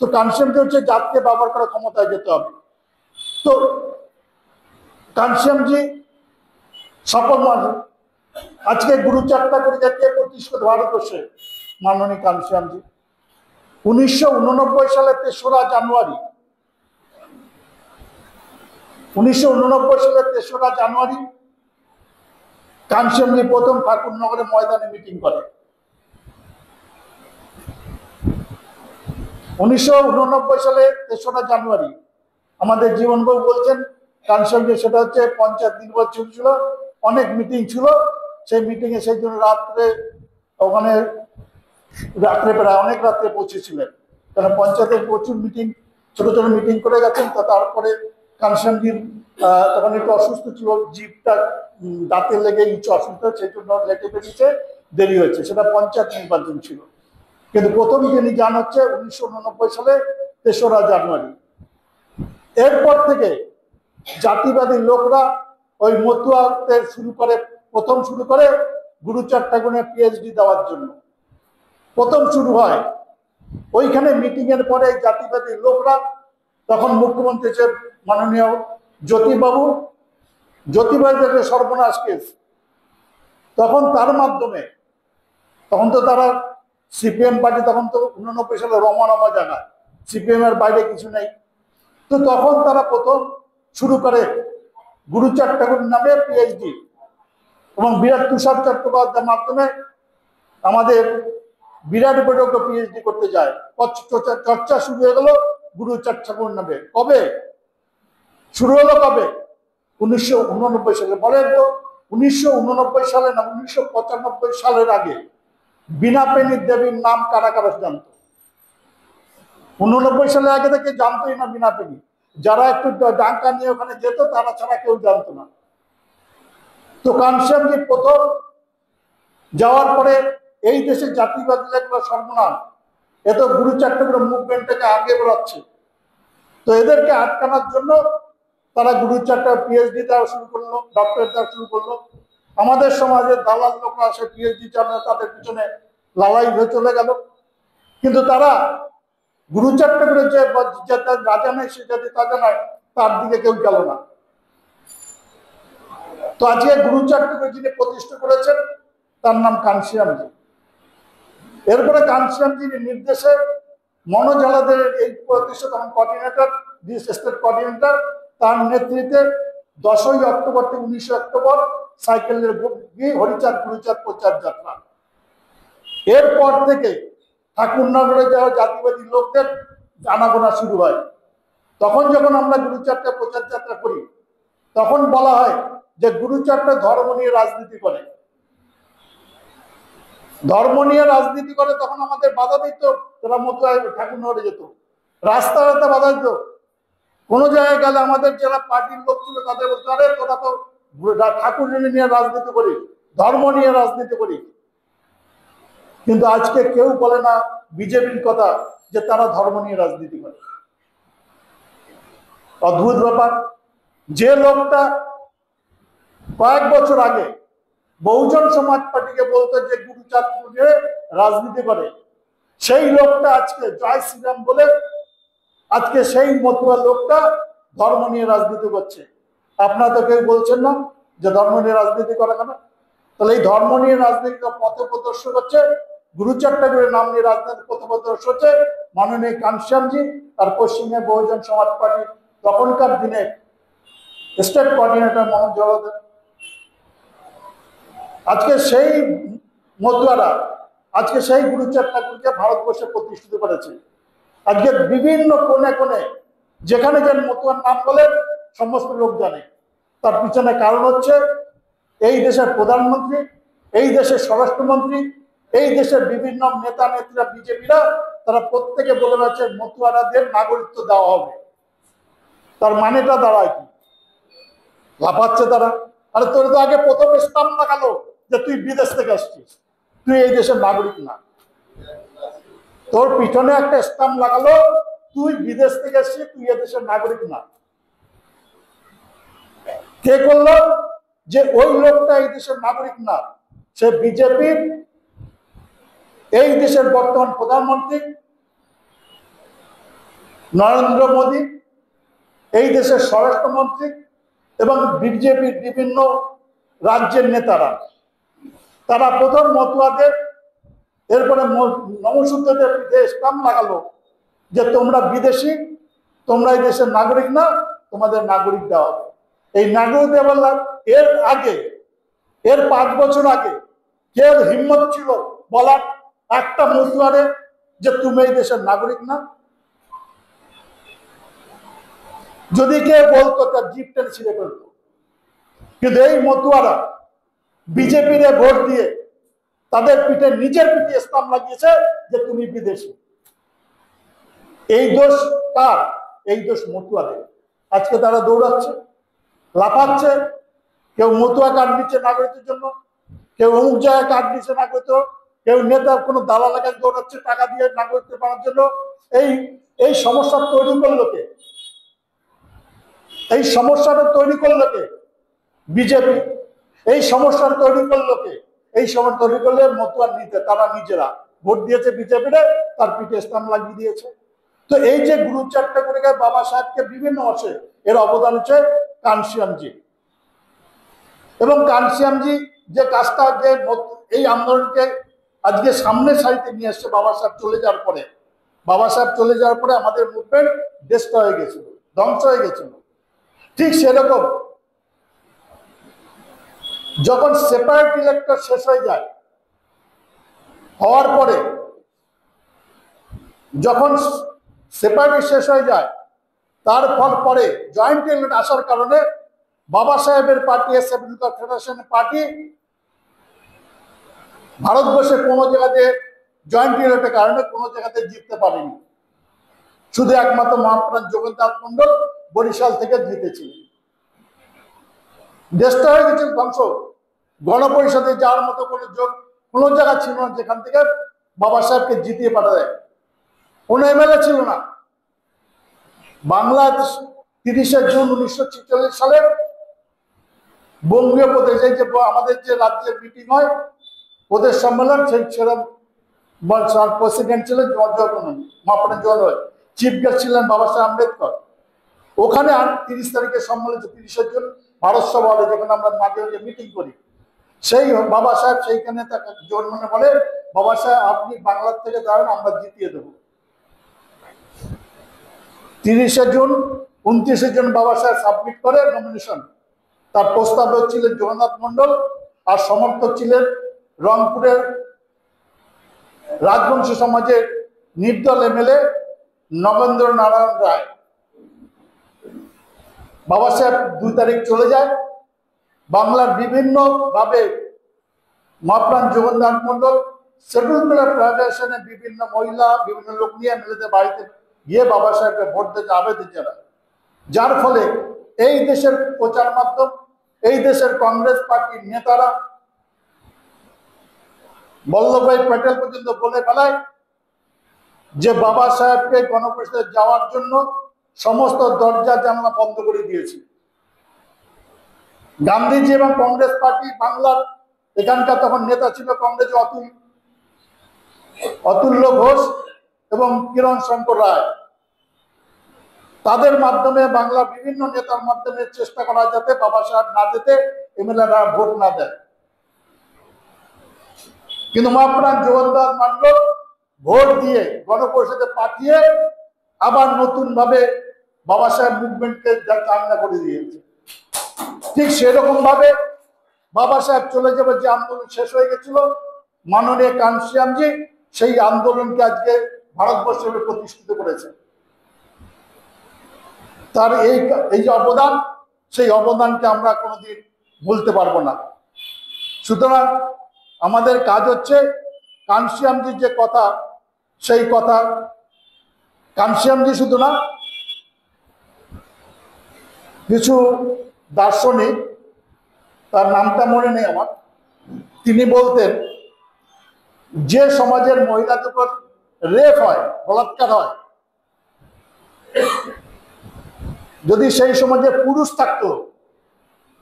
তো কানসিয়ামজি হচ্ছে জাতকে ব্যবহার করার ক্ষমতায় যেতে হবে। তো কানসিয়ামজি সফল মানুষ। আজকে গুরু চারটা করে কে প্রতিষ্ঠিত ভারতবর্ষে? মাননীয় কানসিয়ামজি। 1989 সালে 3রা জানুয়ারি কানসিয়ামজি প্রথম ঠাকুরনগরের ময়দানে মিটিং করে। 1989 সালে 3রা জানুয়ারি আমাদের জীবনবাবু বলছেন কানসিয়ামজি, সেটা হচ্ছে পঞ্চায়েত নির্বাচন ছিল, অনেক মিটিং ছিল, সেই মিটিং এ সেই জন্য ওখানে রাত্রে প্রায় অনেক রাত্রে পৌঁছেছিলেন, কারণ পঞ্চায়েতের প্রচুর মিটিং, ছোট ছোট মিটিং করে গেছেন। তো তারপরে কানসিয়ামজির তখন একটু অসুস্থ ছিল, জিভটা দাঁতে লেগে কিছু অসুস্থ, সেই জন্য লেটে বেরিয়েছে, দেরি হয়েছে। সেটা পঞ্চায়েত নির্বাচন ছিল। কিন্তু প্রথম যিনি যান হচ্ছে 1989 সালে 3রা জানুয়ারি। এরপর থেকে জাতিবাদী লোকরা ওই মতুয়াতে প্রথম শুরু করে গুরুচাঁদ ঠাকুরের পিএইচডি দেওয়ার জন্য প্রথম শুরু হয়। ওইখানে মিটিং এর পরে জাতিবাদী লোকরা, তখন মুখ্যমন্ত্রী ছিলেন মাননীয় জ্যোতিবাবু সর্বনাশ কেস, তখন তার মাধ্যমে, তখন তো তারা সিপিএম পার্টি, তখন তো 89 সালে রমা জায়গায়, সিপিএম এর বাইরে কিছু নেই। তো তখন তারা প্রথম শুরু করে গুরুচাঁদ ঠাকুর নামে পিএইচডি, এবং বিরাট তুষার চট্টোপাধ্যায়ের মাধ্যমে আমাদের বিরাট বৈঠক পিএইচডি করতে যায়। চর্চা শুরু হয়ে গেল গুরুচাঁদ ঠাকুর নামে। কবে শুরু হলো? কবে? 1989 সালে। বলেন তো, 1989 সালে না 1995 সালের আগে বীণাপাণি দেবীর নাম কারা কারা জানত? 89 সালের আগে থেকে জানতোই না বীণাপাণি। যারা একটু ডাঙ্কা নিয়ে ওখানে যেত তারা ছাড়া কেউ জানতো না। তো কানসিয়ামজি প্রথম যাওয়ার পরে এই দেশে জাতিবাদী লেখা সর্বনাম, এত গুরুচাঁদ ঠাকুরের মুভমেন্টটাকে আগে বেরোচ্ছে। তো এদেরকে আটকানোর জন্য তারা গুরুচাঁদটা পিএইচডি দেওয়া শুরু করলো, ডক্টরেট দেওয়া শুরু করলো। আমাদের সমাজের দালাল লোকরা আসে পিএইচডি চালানো, তাদের পিছনে লালাই হয়ে চলে গেল। কিন্তু তারা গুরুচাঁদ ঠাকুরের যে রাজা নেই, সে জাতি তাজা নয়, তার দিকে কেউ গেল না। তো আজকে গুরুচাঁদ ঠাকুর যিনি প্রতিষ্ঠা করেছেন তার নাম কানসিয়ামজি। এরপরে কানসিয়ামজির নির্দেশে মনোজালাদের এই প্রতিষ্ঠা, তখন কোঅর্ডিনেটর, স্টেট কোঅর্ডিনেটর, তার নেতৃত্বে 10ই অক্টোবর থেকে 19 অক্টোবর সাইকেলের হরিচাঁদ গুরুচাঁদ প্রচার যাত্রা। এরপর থেকে ঠাকুরনগরে যাওয়া জাতিবাদী লোকদের আনাগোনা শুরু হয়। তখন যখন আমরা গুরুচাঁদটা প্রচার যাত্রা করি, তখন বলা হয় যে গুরুচাঁদটা ধর্ম নিয়ে রাজনীতি করে, ধর্ম নিয়ে রাজনীতি করে। তখন আমাদের বাধা দিত, যারা মতুয়া ঠাকুরনগরে যেত, রাস্তাঘাটে বাধা দিত। কোনো জায়গায় গেলে আমাদের যারা পার্টির লোক ছিল তাদের বলতে, আরে তোরা তো ঠাকুর নিয়ে রাজনীতি করি, ধর্ম নিয়ে রাজনীতি করি। কিন্তু আজকে কেউ বলে না বিজেপির কথা যে তারা ধর্ম নিয়ে রাজনীতি করে। অদ্ভুত ব্যাপার। যে লোকটা কয়েক বছর আগে বহুজন সমাজ পার্টিকে বলতো যে গুরুচাঁদ নিয়ে রাজনীতি করে, সেই লোকটা আজকে জয় শ্রীরাম বলে আজকে সেই মতুয়া লোকটা ধর্ম নিয়ে রাজনীতি করছে। আপনারা তো কেউ বলছেন না যে ধর্ম নিয়ে রাজনীতি করা কেন? তাহলে এই ধর্ম নিয়ে রাজনীতি পথে প্রদর্শন হচ্ছে, গুরুচাঁদ ঠাকুরের নাম নিয়ে রাজনীতি পথে প্রদর্শন হচ্ছে মাননীয় কানসিয়ামজি আর পশ্চিমবঙ্গের বহুজন সমাজ পার্টি তখনকার দিনে স্টেট কোঅর্ডিনেটর মোহাম্মদ জওয়াদের। আজকে সেই মতুয়ারা, আজকে সেই গুরুচাঁদ ঠাকুরকে ভারতবর্ষে প্রতিষ্ঠিত করেছে। আজকে বিভিন্ন কোণে কোণে যেখানে যেন মতুয়ার নাম বলেন সমস্ত লোক জানে। তার পিছনে কারণ হচ্ছে এই দেশের প্রধানমন্ত্রী, এই দেশের স্বরাষ্ট্রমন্ত্রী, এই দেশের বিভিন্ন নেতা নেত্রীরা, বিজেপিরা, তারা প্রত্যেকে বলে রয়েছে মতুয়ারাদের নাগরিকত্ব দেওয়া হবে। তার মানেটা দাঁড়ায় কি? লাফাচ্ছে তারা। আরে তোর তো আগে প্রথম স্টাম্প লাগালো যে তুই বিদেশ থেকে আসছিস, তুই এই দেশের নাগরিক না। তোর পিছনে একটা স্টাম্প লাগালো তুই বিদেশ থেকে আসছিস, তুই এ দেশের নাগরিক না। কে করলো? যে ওই লোকটা এই দেশের নাগরিক না, সে বিজেপির এই দেশের বর্তমান প্রধানমন্ত্রী নরেন্দ্র মোদী, এই দেশের স্বরাষ্ট্রমন্ত্রী এবং বিজেপির বিভিন্ন রাজ্যের নেতারা, তারা প্রথম মতুয়াদের, এরপরে নমশূদ্রদের স্টাম্প লাগালো যে তোমরা বিদেশি, তোমরা এই দেশের নাগরিক না, তোমাদের নাগরিক দেওয়া হবে। এই নাগরিক দেওয়ার এর আগে, এর 5 বছর আগে কে হিম্মত ছিল বলার একটা মতুয়ারে যে তুমি এই দেশের নাগরিক না? যদি কে বলতো তার জিপ টেনে ছিঁড়ে ফেলতো। কিন্তু এই মতুয়ারা বিজেপির ভোট দিয়ে তাদের পিঠে, নিজের পিঠে স্টাম্প লাগিয়েছে যে তুমি বিদেশি। এই দোষ কার? এই দোষ মতুয়াদের। আজকে তারা দৌড়াচ্ছে, লাফাচ্ছে, কেউ মতুয়া কার্ড দিচ্ছে নাগরিকদের জন্য, কেউ অমুক জায়গায় কার্ড দিচ্ছে নাগরিক, কেউ নেতা কোনো দালাল কাছে দৌড়াচ্ছে টাকা দিয়ে নাগরিকত্ব পাওয়ার জন্য। এই সমস্যা তৈরি করলো কে? এই সমস্যাটা তৈরি করলো কে? বিজেপি। এই সমস্যাটা তৈরি করলো কে? এই সমস্যা তৈরি করলে মতুয়ার নিতে তারা নিজেরা ভোট দিয়েছে বিজেপিরে, তার পিঠে স্টাম্প লাগিয়ে দিয়েছে। তো এই যে গ্রুপ চ্যাটটা করে বাবা সাহেবকে বিভিন্ন অংশে এর অবদান হচ্ছে কানসিয়ামজি। এবং কানসিয়ামজি যে কাজটা, যে এই আন্দোলনকে আজকে সামনের সারিতে নিয়ে এসছে বাবা সাহেব চলে যাওয়ার পরে, বাবা সাহেব চলে যাওয়ার পরে আমাদের মুভমেন্ট ডিস্ট্রয় হয়ে গেছিল, ধ্বংস হয়ে গেছিল। ঠিক সেরকম যখন সেপারেট ইলেক্টর শেষ হয়ে যায়, হওয়ার পরে যখন সেপারেট শেষ হয়ে যায়, তার ফল পরে জয়েন্ট ইলেক্ট আসার কারণে বাবা সাহেবের পার্টি, সেভেন্থ ফেডারেশনের পার্টি ভারতবর্ষে কোনো জায়গাতে জয়েন্ট ইলেক্টের কারণে কোনো জায়গাতে জিততে পারেনি। শুধু একমাত্র মহাপ্রাণ যোগেন্দ্রনাথ মন্ডল বরিশাল থেকে জিতেছিলেন। দেশটা হয়ে গেছে ধ্বংস। গণপরিষদে যাওয়ার মতো কোনো জায়গা ছিল না যেখান থেকে বাবা সাহেবকে জিতিয়ে পাঠা যায়। কোনো এমএলএ ছিল না। বাংলা 30শে জুন 1946 সালে বঙ্গীয় প্রদেশ, এই যে আমাদের যে রাজ্যের মিটিং হয়, প্রদেশ সম্মেলন, সেই সেরকম প্রেসিডেন্ট ছিলেন মহাপ্রাণ জওয়াহরলাল, চিফ গেস্ট ছিলেন বাবা সাহেব আম্বেদকর। ওখানে 30 তারিখে সম্মেলন, 30শে জুন ভারত সভা হলে, যেখানে আমরা মাঝে মাঝে মিটিং করি, সেই বাবা সাহেব সেইখানে তাকে জোর মনে বলে, বাবা সাহেব আপনি বাংলার থেকে দাঁড়ান, আমরা জিতিয়ে দেবো। 30শে জুন 29শে জুন বাবা সাহেব সাবমিট করে নমিনেশন। তার প্রস্তাবক ছিলেন জগন্নাথ মন্ডল, আর সমর্থক ছিলেন রংপুরের রাজবংশী সমাজের নির্দল এমএলএ নগেন্দ্র নারায়ণ রায়। বাবা সাহেব 2 তারিখ চলে যায়। বাংলার বিভিন্ন ভাবে মহাপ্রাণ যোগেন্দ্রনাথ মন্ডল শেডিউল ফেডারেশনের বিভিন্ন মহিলা, বিভিন্ন লোক নিয়ে এমএলএদের বাড়িতে গিয়ে বাবা সাহেবকে ভোট দিতে আবেদন জানায়। যার ফলে এই দেশের প্রচার মাধ্যম, এই দেশের কংগ্রেস পার্টির নেতারা, বল্লভভাই প্যাটেল পর্যন্ত বলে ফেলায় যে বাবা সাহেবকে গণপরিষদে যাওয়ার জন্য সমস্ত দরজা জানলা বন্ধ করে দিয়েছে। গান্ধীজি এবং কংগ্রেস পার্টি, বাংলার এখানকার তখন নেতা ছিল কংগ্রেস অতুল্য ঘোষ এবং কিরণ শঙ্কর রায়, তাদের মাধ্যমে বাংলার বিভিন্ন নেতার মাধ্যমে চেষ্টা করা যাতে বাবা সাহেব না যেতে, এমএলএরা ভোট না দেয়। কিন্তু মহাপ্রাণ যোগেন্দ্রনাথ মন্ডল ভোট দিয়ে গণপরিষদে পাঠিয়ে আবার নতুন ভাবে বাবা সাহেব মুভমেন্টকে চাঙ্গা করে দিয়েছে। ঠিক সেরকম ভাবে বাবা সাহেব চলে যাবে, যে আন্দোলন শেষ হয়ে গেছিল, মাননীয় কানসিয়ামজি সেই আন্দোলনকে আজকে ভারতবর্ষে প্রতিষ্ঠিত করেছে। তার এই যে অবদান, সেই অবদানকে আমরা কোনোদিন ভুলতে পারবো না। সুতরাং আমাদের কাজ হচ্ছে কানসিয়ামজির যে কথা, সেই কথা, কানসিয়ামজি শুধু না, কিছু দার্শনিক, তার নামটা মনে নেই আমার, তিনি বলতেন যে সমাজের মহিলাদের উপর রেপ হয়, বলাৎকার হয়, যদি সেই সমাজে পুরুষ থাকতো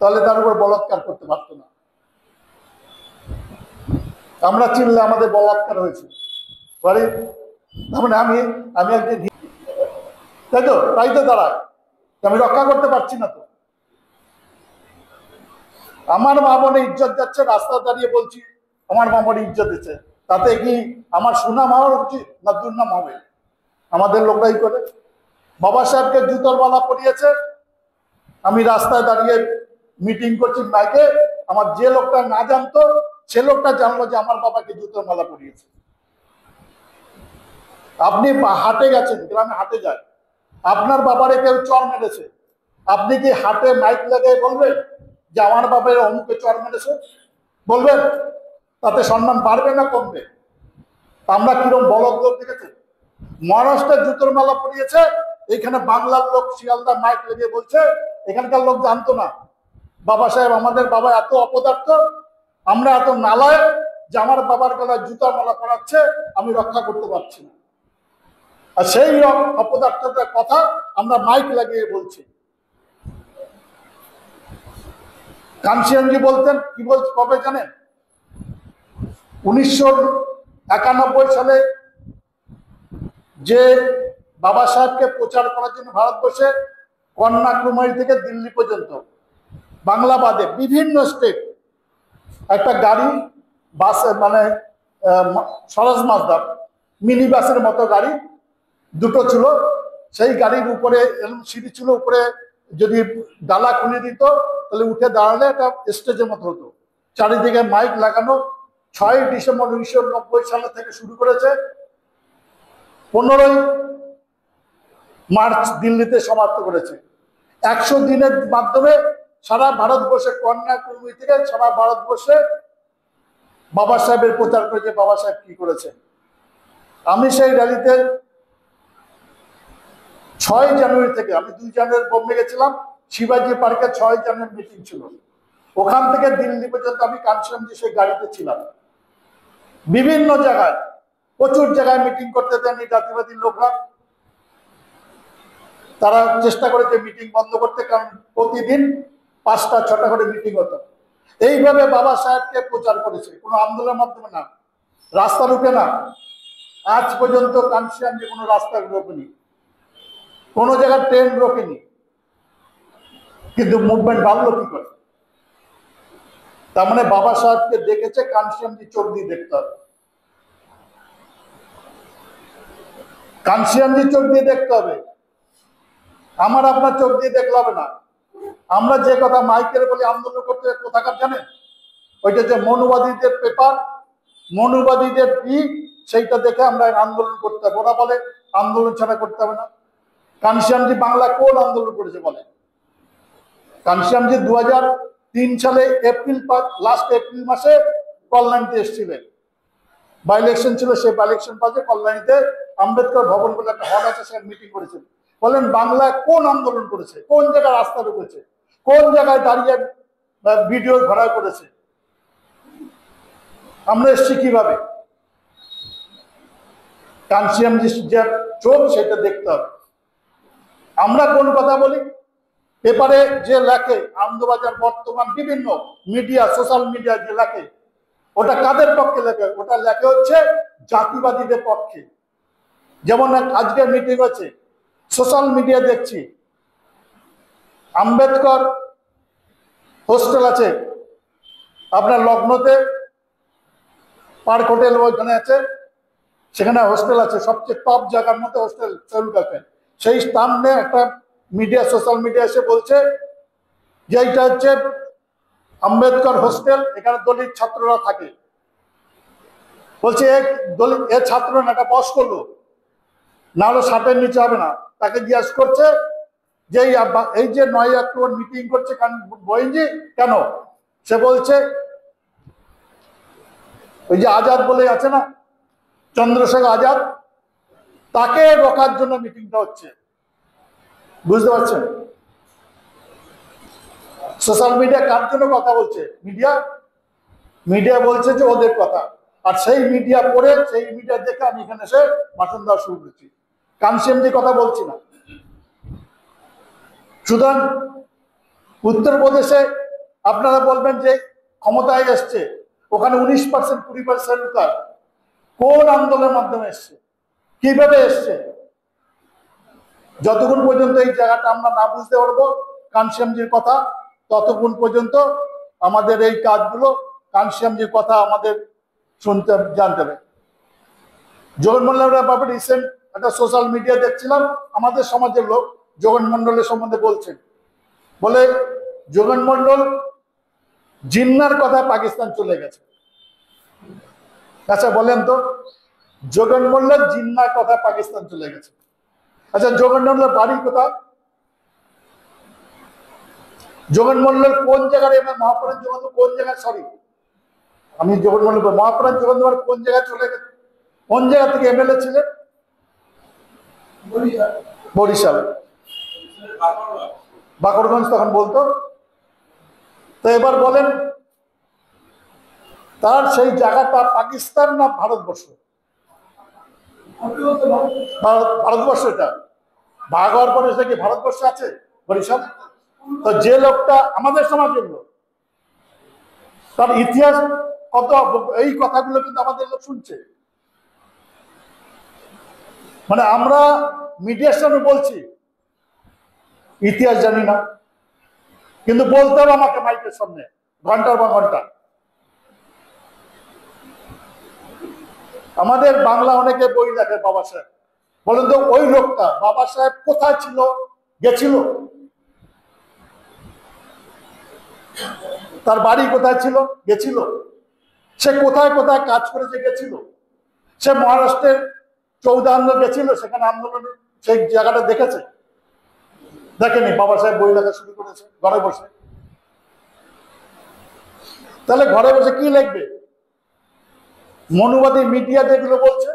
তাহলে তার উপর বলাৎকার করতে পারতো না। আমরা চিনলে আমাদের বলাৎকার হয়েছে, তার মানে আমি আমি একদিন, তাই তো দাঁড়ায়, আমি রক্ষা করতে পারছি না। তো আমার মা বোনের ইজ্জত যাচ্ছে, রাস্তা দাঁড়িয়ে বলছি আমার মা বোনের ইজ্জত দিচ্ছে, তাতে কি আমার সুনাম হওয়া উচিত না দুর্নাম হবে? আমাদের লোকরাই করে। বাবা সাহেবকে জুতোর মালা পরিয়েছে, আমি রাস্তায় দাঁড়িয়ে মিটিং করছি মাইকে, আমার যে লোকটা না জানতো সে লোকটা জানলো যে আমার বাবাকে জুতোর মালা পরিয়েছে। আপনি হাটে গেছেন, গ্রামে হাটে যায়, আপনার বাবারে কেউ চর মেরেছে, আপনি কি হাটে মাইক লাগিয়ে বলবেন যে আমার বাবার অমুকে চর মেরেছে? বলবেন? তাতে সম্মান বাড়বে না কমবে? আমরা কিরম বলদ লোক দেখেছি। মহারাষ্ট্রের জুতোর মালা পরিয়েছে, এখানে বাংলার লোক শিয়ালদা মাইক লাগিয়ে বলছে, এখানকার লোক জানতো না বাবা সাহেব আমাদের বাবা এত অপদার্থ, আমরা এত নালায় যে আমার বাবার গলায় জুতার মালা পরাচ্ছে, আমি রক্ষা করতে পারছি না। আর সেই অপদার্থতার কথা আমরা মাইক লাগিয়ে বলছি। কানসিয়ানজি বলতেন, কি বলছে কবে জানেন? 1991 সালে যে বাবা সাহেবকে প্রচার করার জন্য ভারতবর্ষে কন্যাকুমারী থেকে দিল্লি পর্যন্ত বাংলা বাদে বিভিন্ন স্টেট একটা গাড়ি, বাস মানে স্বরাজ মাজদা মিনি বাসের মতো গাড়ি দুটো ছিল, সেই গাড়ির উপরে সিঁড়ি ছিল, উপরে যদি ডালা খুলে দিত তাহলে উঠে দাঁড়ালে একটা স্টেজের মতো হতো, চারিদিকে মাইক লাগানো। 6ই ডিসেম্বর 1990 সালে থেকে শুরু করেছে, 15ই মার্চ দিল্লিতে সমাপ্ত করেছে। 100 দিনের মাধ্যমে সারা ভারতবর্ষে, কন্যাকুমারী থেকে সারা ভারতবর্ষে বাবা সাহেবের প্রচার করেছে, বাবা সাহেব কি করেছে। আমি সেই র্যালিতে 6 জানুয়ারি থেকে, আমি 2 জানুয়ারি বোম্বে গেছিলাম, শিবাজি পার্কে 6 জানুয়ারি মিটিং ছিল, ওখান থেকে দিল্লি পর্যন্ত আমি কানসিয়ানজি সেই গাড়িতে ছিলাম। বিভিন্ন জায়গায়, প্রচুর জায়গায় মিটিং করতে দেননি জাতিবাদী লোকরা, তারা চেষ্টা করেছে মিটিং বন্ধ করতে, কারণ প্রতিদিন 5টা 6টা করে মিটিং হতো। এইভাবে বাবা সাহেবকে প্রচার করেছে, কোনো আন্দোলনের মাধ্যমে না, রাস্তা রুখে না। আজ পর্যন্ত কানসিয়ানজি কোনো রাস্তা রোকেনি, কোনো জায়গায় ট্রেন রোকেনি, কিন্তু মুভমেন্ট বাড়লো কি করে? তার মানে বাবা সাহেবকে দেখেছে, কানসিয়ানজি চোখ দিয়ে দেখতে হবে, কানসিয়ানজি চোখ দিয়ে দেখতে হবে, আমার আপনার চোখ দিয়ে দেখলে হবে না। আমরা যে কথা মাইকের বলি আন্দোলন করতে, কোথাকার জানেন? ওইটা যে মনুবাদীদের পেপার, মনুবাদীদের সেইটা দেখে আমরা আন্দোলন করতে হবে। ওরা বলে আন্দোলন ছাড়া করতে হবে না। কানসিয়ানজি বাংলা কোন আন্দোলন করেছে বলে? কানসিয়ানজি 2003 সালে লাস্ট এপ্রিল মাসে কল্যাণীতে এসেছিলেন, বাই ইলেকশন ছিল, সেই বাই ইলেকশন পাশে কল্যাণীতে আম্বেদকর ভবন বলে একটা হল আছে, সেখানে মিটিং করেছেন। বলেন বাংলায় কোন আন্দোলন করেছে, কোন জায়গায় রাস্তা রুখেছে, কোন জায়গায় দাঁড়িয়ে ভিডিও ঘোরা করেছে? আমরা এসছি কিভাবে? কানসিয়ানজি যে চোখ, সেটা দেখতে হবে। আমরা কোন কথা বলি, পেপারে যে লেখে, আনন্দবাজার, বর্তমান, বিভিন্ন মিডিয়া, সোশ্যাল মিডিয়া যে লেখে, ওটা কাদের পক্ষে লেখে? ওটা লেখে হচ্ছে জাতিবাদীদের পক্ষে। যেমন আজকে মিটিং হচ্ছে, সোশ্যাল মিডিয়া দেখছি আম্বেদকর হোস্টেল আছে আপনার লগ্নতে, পার্ক হোটেল ওইখানে আছে, সেখানে হোস্টেল আছে, সবচেয়ে টপ জায়গার মধ্যে হোস্টেল চলুক আছে। সেই সামনে একটা মিডিয়া, সোশ্যাল মিডিয়া এসে বলছে যে এইটা হচ্ছে আম্বেদকর হোস্টেল, এখানে দলিত ছাত্ররা থাকে। বলছে দলিত এ ছাত্র না, একটা বস করলো, না হলে 60-এর নিচে হবে না। তাকে জিজ্ঞাসা করছে যে এই যে 9 অক্টোবর মিটিং করছে বইনজি কেন? সে বলছে ওই যে আজাদ বলে আছে না, চন্দ্রশেখর আজাদ, তাকে রোকার জন্য মিটিংটা হচ্ছে। বুঝতে পারছেন? সোশ্যাল মিডিয়া কার জন্য কথা বলছে? মিডিয়া বলছে যে ওদের কথা, আর সেই মিডিয়া পড়ে, সেই মিডিয়া দেখে আমি এখানে এসে ভাষণ দেওয়া শুরু করেছি। কানসিয়ানজি কথা বলছি না। সুতরাং উত্তরপ্রদেশে আপনারা বলবেন যে ক্ষমতায় এসছে, ওখানে 19% 20% কাজ কোন আন্দোলনের মাধ্যমে এসছে, কিভাবে এসছে? যতক্ষণ পর্যন্ত এই জায়গাটা আমরা না বুঝতে পারবো কানসিয়ামজির কথা, ততক্ষণ পর্যন্ত আমাদের এই কাজগুলো কানসিয়ামজির কথা আমাদের শুনতে জানতে হবে। জগন মন্ডলের ব্যাপারে রিসেন্ট একটা সোশ্যাল মিডিয়া দেখছিলাম, আমাদের সমাজের লোক জগন মন্ডলের সম্বন্ধে বলছেন, বলে জগন মন্ডল জিন্নার কথা পাকিস্তান চলে গেছে। আচ্ছা বলেন তো, জগন মন্ডল জিন্নার কথা পাকিস্তান চলে গেছে। আচ্ছা জগন মন্ডলের বাড়ি কোথায়? জগন মন্ডল কোন জায়গায় মহাপ্রাণ জগন কোন জায়গায়, সরি আমি জগন মন্ডল মহাপ্রাণ জগন কোন জায়গায় চলে গেছে? কোন জায়গা থেকে এমএলএ ছিলেন? বরিশাল, বাকরগঞ্জ তখন বলতো। তো এবার বলেন তার সেই জায়গাটা পাকিস্তান না ভারতবর্ষ? ভারতবর্ষ। এটা ভাগ হওয়ার পরে সে কি ভারতবর্ষে আছে বরিশাল? তো যে লোকটা আমাদের সমাজের লোক, তার ইতিহাস কত, এই কথাগুলো কিন্তু আমাদের লোক শুনছে। মানে আমরা মিডিয়ার সামনে বলছি ইতিহাস জানি না, কিন্তু বলতে হবে আমাকে মাইকের সামনে ঘন্টার পর ঘন্টা। আমাদের বাংলা অনেকে বই লেখে বাবা সাহেব, বলেন তো ওই লোকটা বাবা সাহেব কোথায় ছিল, গেছিল? তার বাড়ি কোথায় ছিল, গেছিল? সে কোথায় কোথায় কাজ করেছে, গেছিল? সে মহারাষ্ট্রের 14 আন্দোলন গেছিল, সেখানে আন্দোলনে সেই জায়গাটা দেখেছে? দেখেনি। বাবা সাহেব বই লেখা শুরু করেছে ঘরে বসে। তাহলে ঘরে বসে কি লিখবে? মনুবাদী মিডিয়া যেগুলো বলছে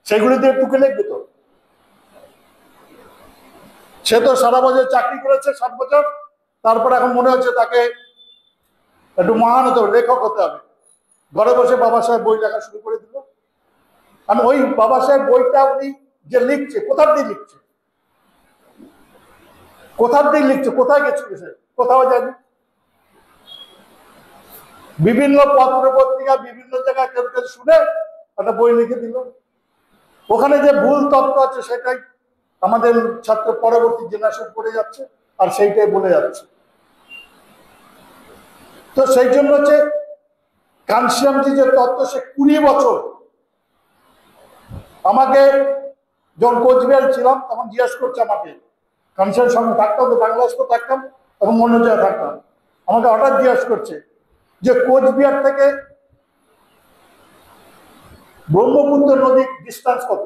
সেগুলি দিয়ে টুকে লিখবে তো। সে তো সারা বছর চাকরি করেছে 7 বছর, তারপর এখন মনে হচ্ছে তাকে একটু মহান হতে হবে, লেখক হতে হবে। ঘরে বসে বাবা সাহেব বই লেখা শুরু করে দিল। আর ওই বাবা সাহেব বইটা উনি যে লিখছে, কোথার দিয়ে লিখছে, কোথার দিয়ে লিখছে, কোথায় গেছিল সে? কোথাও যায়নি। বিভিন্ন পত্র পত্রিকা বিভিন্ন জায়গায় কেউ কেউ শুনে একটা বই লিখে দিল। ওখানে যে ভুল তথ্য আছে সেটাই আমাদের ছাত্র পরবর্তী জেনারেশন পড়ে যাচ্ছে আর সেইটাই বলে যাচ্ছে। তো সেই জন্য হচ্ছে কানসিয়ামজি যে তত্ত্ব, সে 20 বছর আমাকে, যখন কোচবিহার ছিলাম তখন জিজ্ঞাসা করছে আমাকে, কানসিয়ামের সঙ্গে থাকতাম তো, বাংলাদেশ থাকতাম এবং অন্য জায়গায় থাকতাম, আমাকে হঠাৎ জিজ্ঞাসা করছে যে কোচবিহার থেকে ব্রহ্মপুত্র নদীর ডিস্টেন্স কত?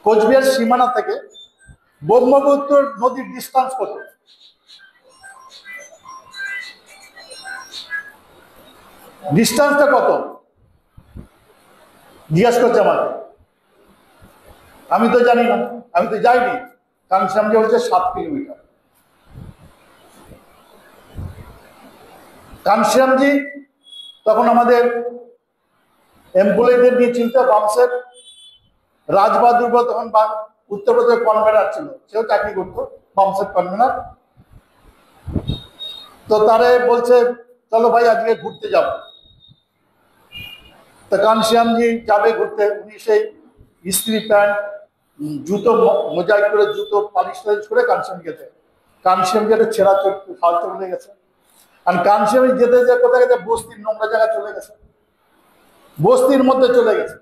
কোচবিহার সীমানা থেকে ব্রহ্মপুত্র নদীর ডিস্টেন্স কত? ডিস্টেন্সটা কত জিজ্ঞাসা করছে আমাকে। আমি তো জানি না, আমি তো যাইনি। কানসিয়ামজি হচ্ছে 7 কিলোমিটার। কানসিয়ামজি তখন আমাদের এমপ্লয়ীদের নিয়ে চিন্তা, বামসের রাজবাহাদুর তখন উত্তরপ্রদেশের কনভেনার ছিল, সেও চাকরি করতো বামসের কনভেনার। তো তারে বলছে চলো ভাই আজকে ঘুরতে যাব। তো কানসিয়ামজি যাবে ঘুরতে, উনি সেই ইস্ত্রি প্যান্ট জুতো মোজাইক করে, জুতো পালিশ টালিশ করে কানসিয়াম গেছে। কানসিয়ামজি একটা ছেঁড়া হাল চলে গেছে। আর কানসিয়ামজি যেতে যে কোথায় গেছে, বস্তির নোংরা জায়গায় চলে গেছে, বস্তির মধ্যে চলে গেছে,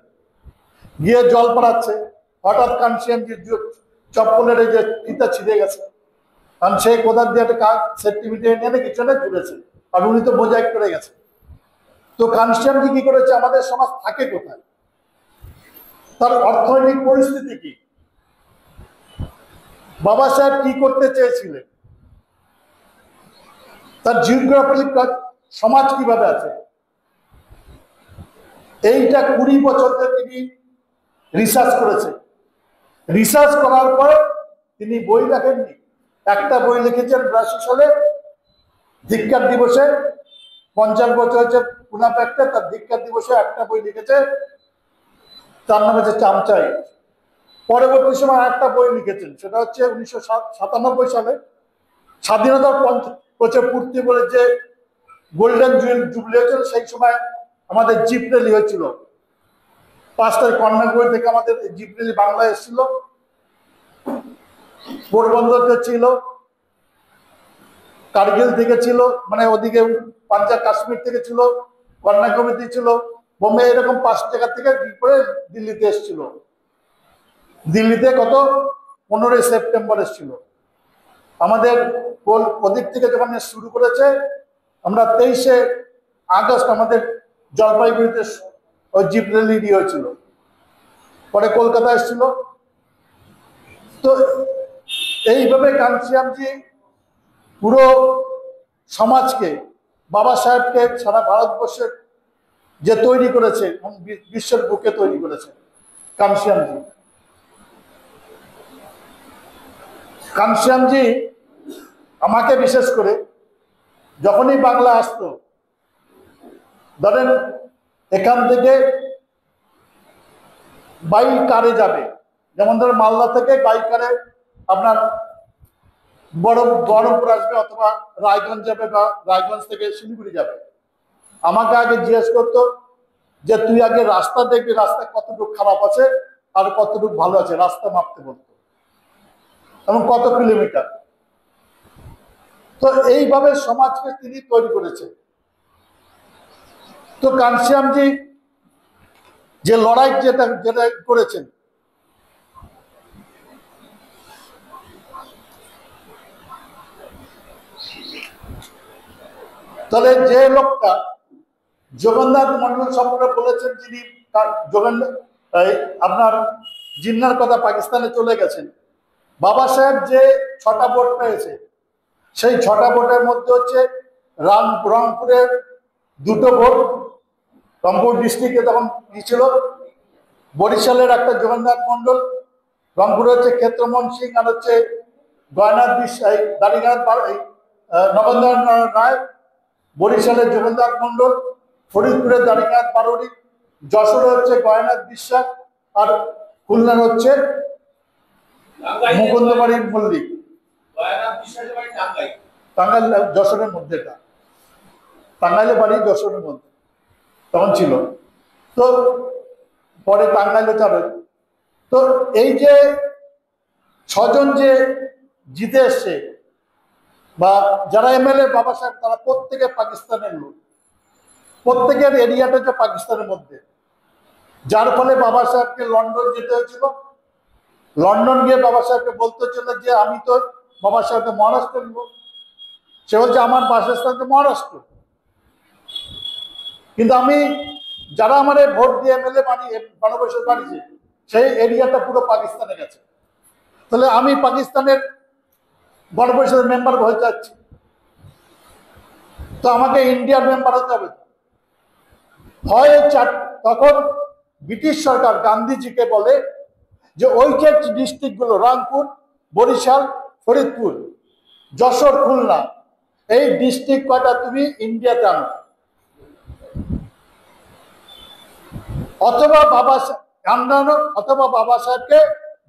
গিয়ে জল পড়াচ্ছে। হঠাৎ কানসিয়ামজির চপ্পলের যে ফিতা ছিঁড়ে গেছে, কারণ সে কোথার দিয়ে একটা কাজ সার্টিফিকেট নিয়ে নাকি চলে ঘুরেছে, আর উনি তো মোজাইক করে গেছে। তো কানসিয়ামজি কি করেছে, আমাদের সমাজ থাকে কোথায়, তার অর্থনৈতিক পরিস্থিতি কি, বাবা সাহেব কি করতে চেয়েছিলেন, তার জিওগ্রাফিক সমাজ কিভাবে আছে, এইটা 20 বছর ধরে তিনি রিসার্চ করেছে। রিসার্চ করার পর তিনি বই লেখেননি। একটা বই লিখেছেন 82 সালে ধিক্কার দিবসে, 50 বছর হচ্ছে পুনাপ্যাক্টে, তার ধিক্কার দিবসে একটা বই লিখেছে, তার নাম হচ্ছে চামচাই। পরবর্তী সময় একটা বই লিখেছেন, সেটা হচ্ছে 1997 সালে স্বাধীনতার পূর্তি বলে যে গোল্ডেন জুবলি হয়েছিল, সেই সময় আমাদের জিপ র্যালি হয়েছিল। 5 তারিখ কন্যাকুমারী থেকে আমাদের জিপ র্যালি বাংলায় এসেছিল, পোরবন্দরতে ছিল, কার্গিল থেকে ছিল, মানে ওদিকে পাঞ্জাব কাশ্মীর থেকে ছিল, কন্যাকুমারী ছিল, বোম্বে, এরকম 5 জায়গা থেকে করে দিল্লিতে এসেছিল। দিল্লিতে কত 15ই সেপ্টেম্বর এসেছিল। আমাদের ওদিক থেকে যখন শুরু করেছে, আমরা 23শে আগস্ট আমাদের জলপাইগুড়িতে ওই জিপ র্যালি দিয়ে হয়েছিল, পরে কলকাতা এসেছিল। তো এইভাবে ঘনশ্যামজি পুরো সমাজকে, বাবা সাহেবকে সারা ভারতবর্ষের যে তৈরি করেছে এবং বিশ্বের বুকে তৈরি করেছে ঘনশ্যামজি। ঘনশ্যামজি আমাকে বিশেষ করে যখনই বাংলা আসতো, ধরেন এখান থেকে বাই কারে যাবে, যেমন ধরেন মালদা থেকে বাই কারে আপনার বহরমপুর আসবে অথবা রায়গঞ্জ যাবে, বা রায়গঞ্জ থেকে শিলিগুড়ি যাবে, আমাকে আগে জিজ্ঞেস করতো যে তুই আগে রাস্তা দেখবি, রাস্তা কতটুকু খারাপ আছে আর কতটুকু ভালো আছে, রাস্তা মাপতে বলতো, এবং কত কিলোমিটার। তো এইভাবে সমাজকে তিনি তৈরি করেছেন। তো ঘনশ্যামজি যে লড়াই যেটা যেটা করেছেন, তাহলে যে লোকটা জগন্নাথ মন্ডল সম্পর্কে বলেছেন, যিনি আপনার জিন্নার কথা পাকিস্তানে চলে গেছেন, বাবা সাহেব যে 6টা ভোট পেয়েছে, সেই 6টা ভোটের মধ্যে হচ্ছে রংপুরের 2টো ভোট, রংপুর ডিস্ট্রিক্টে তখন কি ছিল, বরিশালের একটা জগন্নাথ মন্ডল, রংপুরে হচ্ছে ক্ষেত্রমোহন সিং, আর হচ্ছে গয়নাথ বিশ্বাস, দাড়িঘাট নগেন্দ্র রায়, বরিশালের জগন্নাথ মন্ডল, ফরিদপুরের দাড়িঘাট পারুরি, যশোরে হচ্ছে গয়নাথ বিশ্বাস, আর খুলনার হচ্ছে মুকুন্দবাড়ি মল্লিক। টাঙ্গাইল যশোরের মধ্যেটা, টাঙ্গাইলে বাড়ি যশোরের মধ্যে তখন ছিল। তো পরে টাঙ্গাইলে যাবে। তো এই যে 6জন যে জিতে এসছে, বা যারা এমএলএ বাবা সাহেব, তারা প্রত্যেকে পাকিস্তানের লোক, প্রত্যেকের এরিয়াটা হচ্ছে পাকিস্তানের মধ্যে, যার ফলে বাবা সাহেবকে লন্ডন যেতে হয়েছিল। লন্ডন গিয়ে বাবা সাহেবকে বলতে হচ্ছিল যে আমি তো বাবা সাহেবকে মহারাষ্ট্র নিব, সে বলছে আমার বাসস্থান তো মহারাষ্ট্র, কিন্তু আমি যারা আমার ভোট দিয়ে এমএলএ বানিয়ে গণপরিষদ বানিয়েছে, সেই এরিয়াটা পুরো পাকিস্তানে গেছে, তাহলে আমি পাকিস্তানের গণপরিষদের মেম্বার হয়ে যাচ্ছি, তো আমাকে ইন্ডিয়ার মেম্বার হতে হবে। হয় তখন ব্রিটিশ সরকার গান্ধীজিকে বলে যে ওই যে ডিস্ট্রিক্টগুলো রংপুর, বরিশাল, ফরিদপুর, যশোর, খুলনা, এই ডিস্ট্রিক্ট কয়টা তুমি ইন্ডিয়াতে আনো, অথবা বাবা সাহেবকে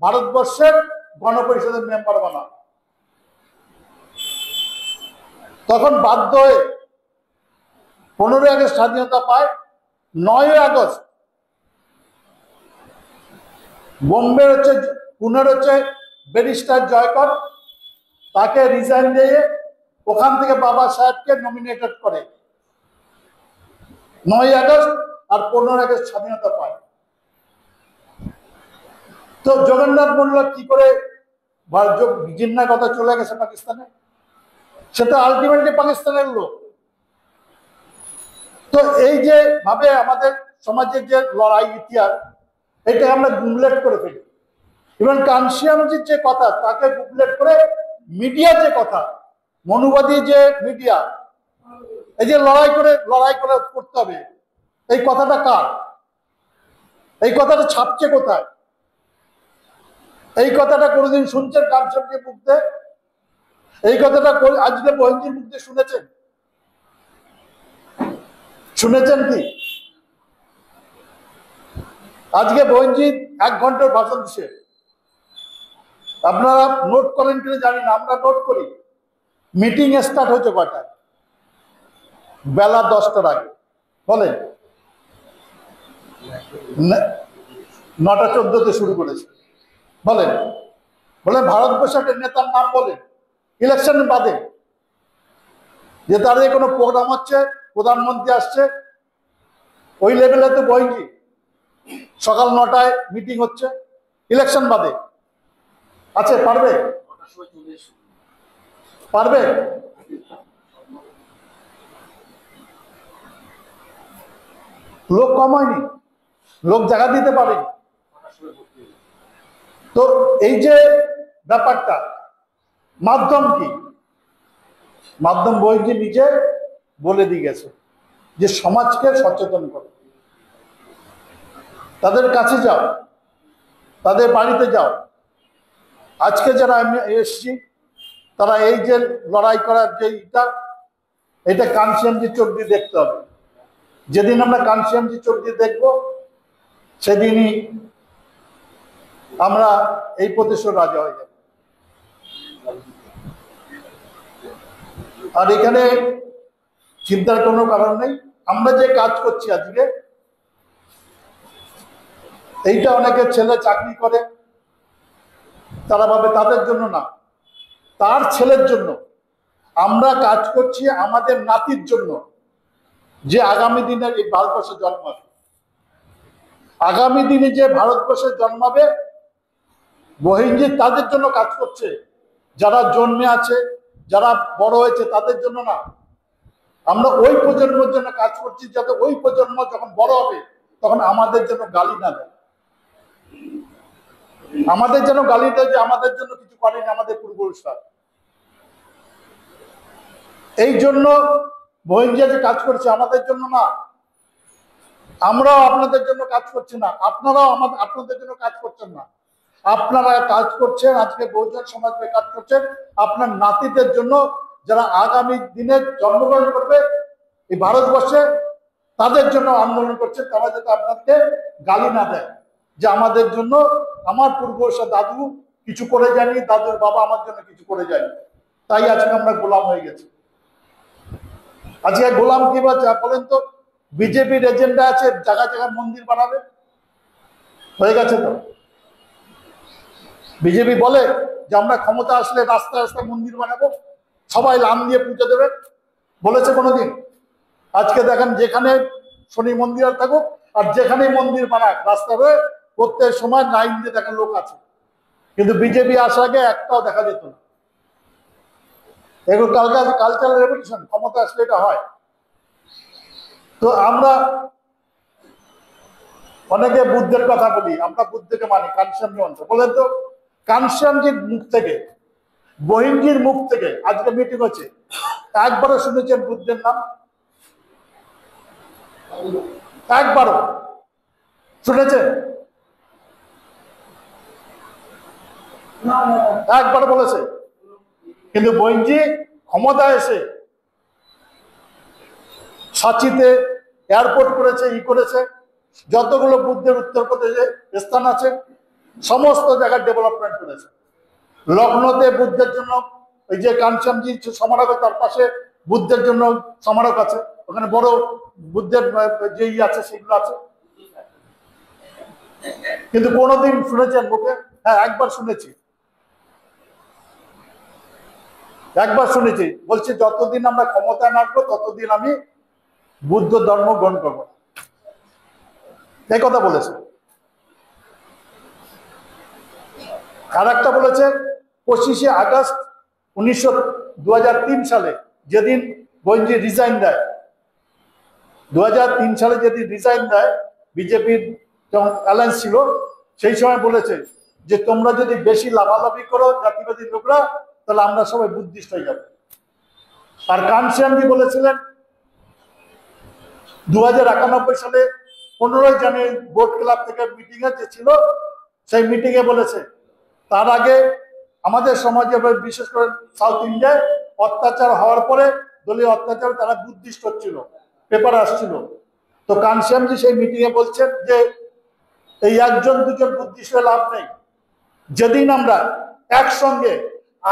ভারতবর্ষের গণপরিষদের মেম্বার বানাও। তখন বাধ্য হয়ে 15ই আগস্ট স্বাধীনতা পায়। 9ই আগস্ট বোম্বে হচ্ছে পুনের হচ্ছে ব্যারিস্টার জয়কর, তাকে রিজাইন দিয়ে ওখান থেকে বাবা সাহেবকে নমিনেটেড করে। 9ই আগস্ট আর 15ই আগস্ট স্বাধীনতা পায়। তো জগন্নাথ মন্ডল কি করে জিন্নার কথা চলে গেছে পাকিস্তানে, সেটা আলটিমেটলি পাকিস্তানের লোক। তো এই যে ভাবে আমাদের সমাজের যে লড়াই ইতিহাস, এটা আমরা গুমলেট করে ফেলি। এবং ঘনশ্যামজির যে কথা, তাকে গুমলেট করে মিডিয়া যে কথা, মনুবাদী যে মিডিয়া, এই যে লড়াই করে করতে হবে, এই কথাটা কার? এই কথাটা ছাপছে কোথায়? এই কথাটা কোনোদিন শুনছেন ঘনশ্যামজির মুখ দিয়ে? এই কথাটা আজকে বহিঞ্জির মুখ দিয়ে শুনেছেন? শুনেছেন কি? আজকে বহিঞ্জি 1 ঘন্টার ভাষণ দিচ্ছে, আপনারা নোট করেন কিনা জানি না, আমরা নোট করি। মিটিং স্টার্ট হচ্ছে কয়টায়, বেলা 10টার আগে বলেন, 9:14 শুরু করেছে বলেন, বলেন ভারতবর্ষের নেতার নাম বলেন ইলেকশন বাদে, যে তাদের কোনো প্রোগ্রাম হচ্ছে, প্রধানমন্ত্রী আসছে, ওই লেভেলে তো বইনি। সকাল 9টায় মিটিং হচ্ছে ইলেকশন বাদে, আছে পারবে? পারবে? লোক কম হয়নি, লোক জায়গা দিতে পারেনি। তো এই যে ব্যাপারটা, মাধ্যম কি? মাধ্যম বইটি নিজে বলে দিয়ে গেছে যে সমাজকে সচেতন করো, তাদের কাছে যাও, তাদের বাড়িতে যাও। আজকে যারা আমি এসছি তারা এই যে লড়াই করার যে এটা কানসিয়ামজি চোখ দিয়ে দেখতে হবে। যেদিন আমরা কানসিয়ামজি চোখ দিয়ে দেখব সেদিনই আমরা এই প্রদেশের রাজা হয়ে যাব। আর এখানে চিন্তার কোনো কারণ নেই। আমরা যে কাজ করছি আজকে, এইটা অনেকে ছেলে চাকরি করে, তারা ভাবে তাদের জন্য না, তার ছেলের জন্য। আমরা কাজ করছি আমাদের নাতির জন্য, যে আগামী দিনে এই ভারতবর্ষে জন্মাবে। আগামী দিনে যে ভারতবর্ষে জন্মাবে বহির্জি তাদের জন্য কাজ করছে, যারা জন্মে আছে, যারা বড় হয়েছে তাদের জন্য না। আমরা ওই প্রজন্মের জন্য কাজ করছি, যাতে ওই প্রজন্ম যখন বড় হবে তখন আমাদের জন্য গালি না দেয়, আমাদের যেন গালি দেয় যে আমাদের জন্য কিছু করেনি আমাদের পূর্বপুরুষরা। এই জন্য বহির্জি যে কাজ করছে আমাদের জন্য না, আমরাও আপনাদের জন্য কাজ করছি না, আপনারাও আপনাদের জন্য কাজ করছেন না। আপনারা কাজ করছেন, আজকে বহুজন সমাজ কাজ করছেন আপনার নাতিদের জন্য, যারা আগামী দিনে জন্মগ্রহণ করবে এই ভারতবর্ষে, তাদের জন্য আন্দোলন করছেন। তারা যাতে আপনাকে গালি না দেয় যে আমাদের জন্য আমার পূর্বপুরুষ দাদু কিছু করে যায়নি, দাদুর বাবা আমার জন্য কিছু করে যায়নি, তাই আজকে আমরা গোলাম হয়ে গেছি। আজকে গোলাম কি বলেন তো? বিজেপির এজেন্ডা আছে জায়গায় জায়গায় মন্দির বানাবে, হয়ে গেছে তো। বিজেপি বলে যে আমরা ক্ষমতা আসলে রাস্তায় রাস্তায় মন্দির বানাবো, সবাই লাম দিয়ে পুজো দেবে, বলেছে কোনোদিন? আজকে দেখেন যেখানে শনি মন্দির থাকুক আর যেখানে মন্দির বানাক রাস্তায়, প্রত্যেক সময় লাইন দিয়ে দেখেন লোক আছে, কিন্তু বিজেপি আসার আগে একটাও দেখা যেত না। এগুলো কালচারাল রেভলিউশন, ক্ষমতা আসলে এটা হয়। তো আমরা অনেকে বুদ্ধের কথা বলি, আমরা বুদ্ধকে মানি, কানসিয়ামজি অংশ বলেন তো। কানসিয়ামজির মুখ থেকে, বহির্জির মুখ থেকে আজকে মিটিং হচ্ছে, একবারও শুনেছেন বুদ্ধের নাম? একবারও শুনেছেন? একবার বলেছে, কিন্তু বহির্জি ক্ষমতা এসে সাচিতে এয়ারপোর্ট করেছে, করেছে, যতগুলো বুদ্ধের উত্তরপ্রদেশে স্থান আছে সমস্ত জায়গায় ডেভেলপমেন্ট করেছে। লখনৌতে বুদ্ধের জন্য ওই যে কানসিয়ামজি স্মারক, তার পাশে বুদ্ধের জন্য স্মারক আছে, ওখানে বড় বুদ্ধের যে আছে সেগুলো আছে। কিন্তু কোনোদিন শুনেছেন মুখে? হ্যাঁ, একবার শুনেছি, একবার শুনেছি, বলছি যতদিন আমরা ক্ষমতায় নামবো ততদিন আমি বুদ্ধ ধর্ম গ্রহণ করবো, এই কথা বলেছে। আর একটা বলেছে 25শে আগস্ট 2003 সালে, যেদিন বহির্জি রিজাইন দেয়, 2003 সালে যেদিন রিজাইন দেয়, বিজেপির যখন অ্যালায়েন্স ছিল, সেই সময় বলেছে যে তোমরা যদি বেশি লাভালাভি করো জাতিবাদী লোকরা, তাহলে আমরা সবাই বুদ্ধিস্ট হয়ে যাবো। আর কানসিয়ামজি বলেছিলেন 2091 সালে 15 জানুয়ারি বোর্ড ক্লাব থেকে মিটিং এ যে ছিল, সেই মিটিং এ বলেছে তার আগে আমাদের সমাজে বিশেষ করে সাউথ ইন্ডিয়ায় অত্যাচার হওয়ার পরে, দলীয় অত্যাচার, তারা বুদ্ধিস্ট হচ্ছিল, পেপার আসছিল। তো কানসিয়ামজি সেই মিটিং এ বলছেন যে এই একজন দুজন বুদ্ধিস্ট হয়ে লাভ নেই, যেদিন আমরা একসঙ্গে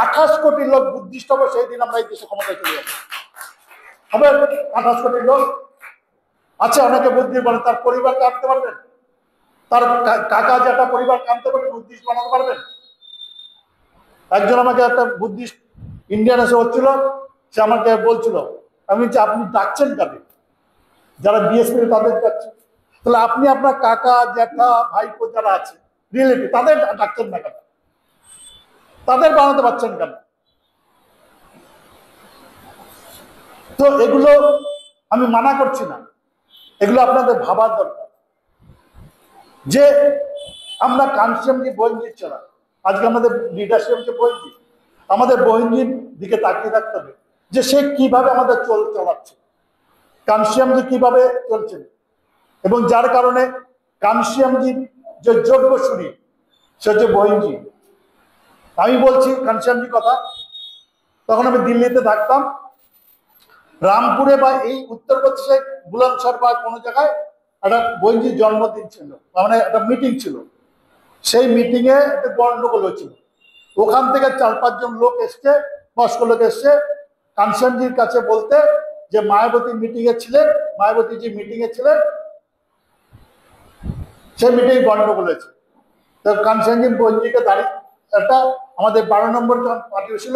28 কোটি লোক বুদ্ধিস্ট হবে সেই দিন আমরা এই দেশে ক্ষমতায় চলে যাবো। হবে 28 কোটি লোক আছে, অনেকে বুদ্ধি বলে, তার পরিবারকে আনতে পারবেন? তার কাকা জ্যাঠা পরিবারকে আনতে পারবেন? বুদ্ধিস্ট বানাতে পারবেন? একজন আমাকে একটা বুদ্ধিস্ট ইন্ডিয়ান এসে হচ্ছিল, সে আমাকে বলছিল, আমি বলছি আপনি ডাকছেন কাদের? যারা বিএসপি তাদের ডাকছেন, তাহলে আপনি আপনার কাকা জ্যাঠা ভাইপো যারা আছে রিলেটিভ তাদের ডাকছেন না কেন? তাদের বানাতে পারছেন কেন? তো এগুলো আমি মানা করছি না, এগুলো আপনাদের ভাবার দরকার যে আমরা কানসিয়ামজি বহিঞ্জিত ছাড়া আজকে আমাদের লিডারশিপকে বহিঞ্জি, আমাদের বহিঞ্জির দিকে তাকিয়ে থাকতে হবে যে সে কিভাবে আমাদের চালাচ্ছে, কানসিয়ামজি কিভাবে চলছেন, এবং যার কারণে কানসিয়ামজি যে যোগ্য শুনি সে হচ্ছে বহিঞ্জি। আমি বলছি কানসিয়ামজি কথা, তখন আমি দিল্লিতে থাকতাম, রামপুরে বা এই উত্তরপ্রদেশে বুলন্দশহর বা কোনো জায়গায় একটা বহিঞ্জির জন্মদিন ছিল, মানে একটা মিটিং ছিল। সেই মিটিং এ একটা গন্ডগোল হয়েছিল, ওখান থেকে 4-5 জন লোক এসছে, বয়স্ক লোক এসছে কানসিয়ামজির কাছে বলতে যে মায়াবতী মিটিং এ ছিলেন, মায়াবতী যে মিটিং এ ছিলেন সেই মিটিং গন্ডগোল হয়েছে। তো কানসিয়ামজি বহিঞ্জিকে দাঁড়িয়ে একটা আমাদের 12 নম্বর যখন পার্টি ছিল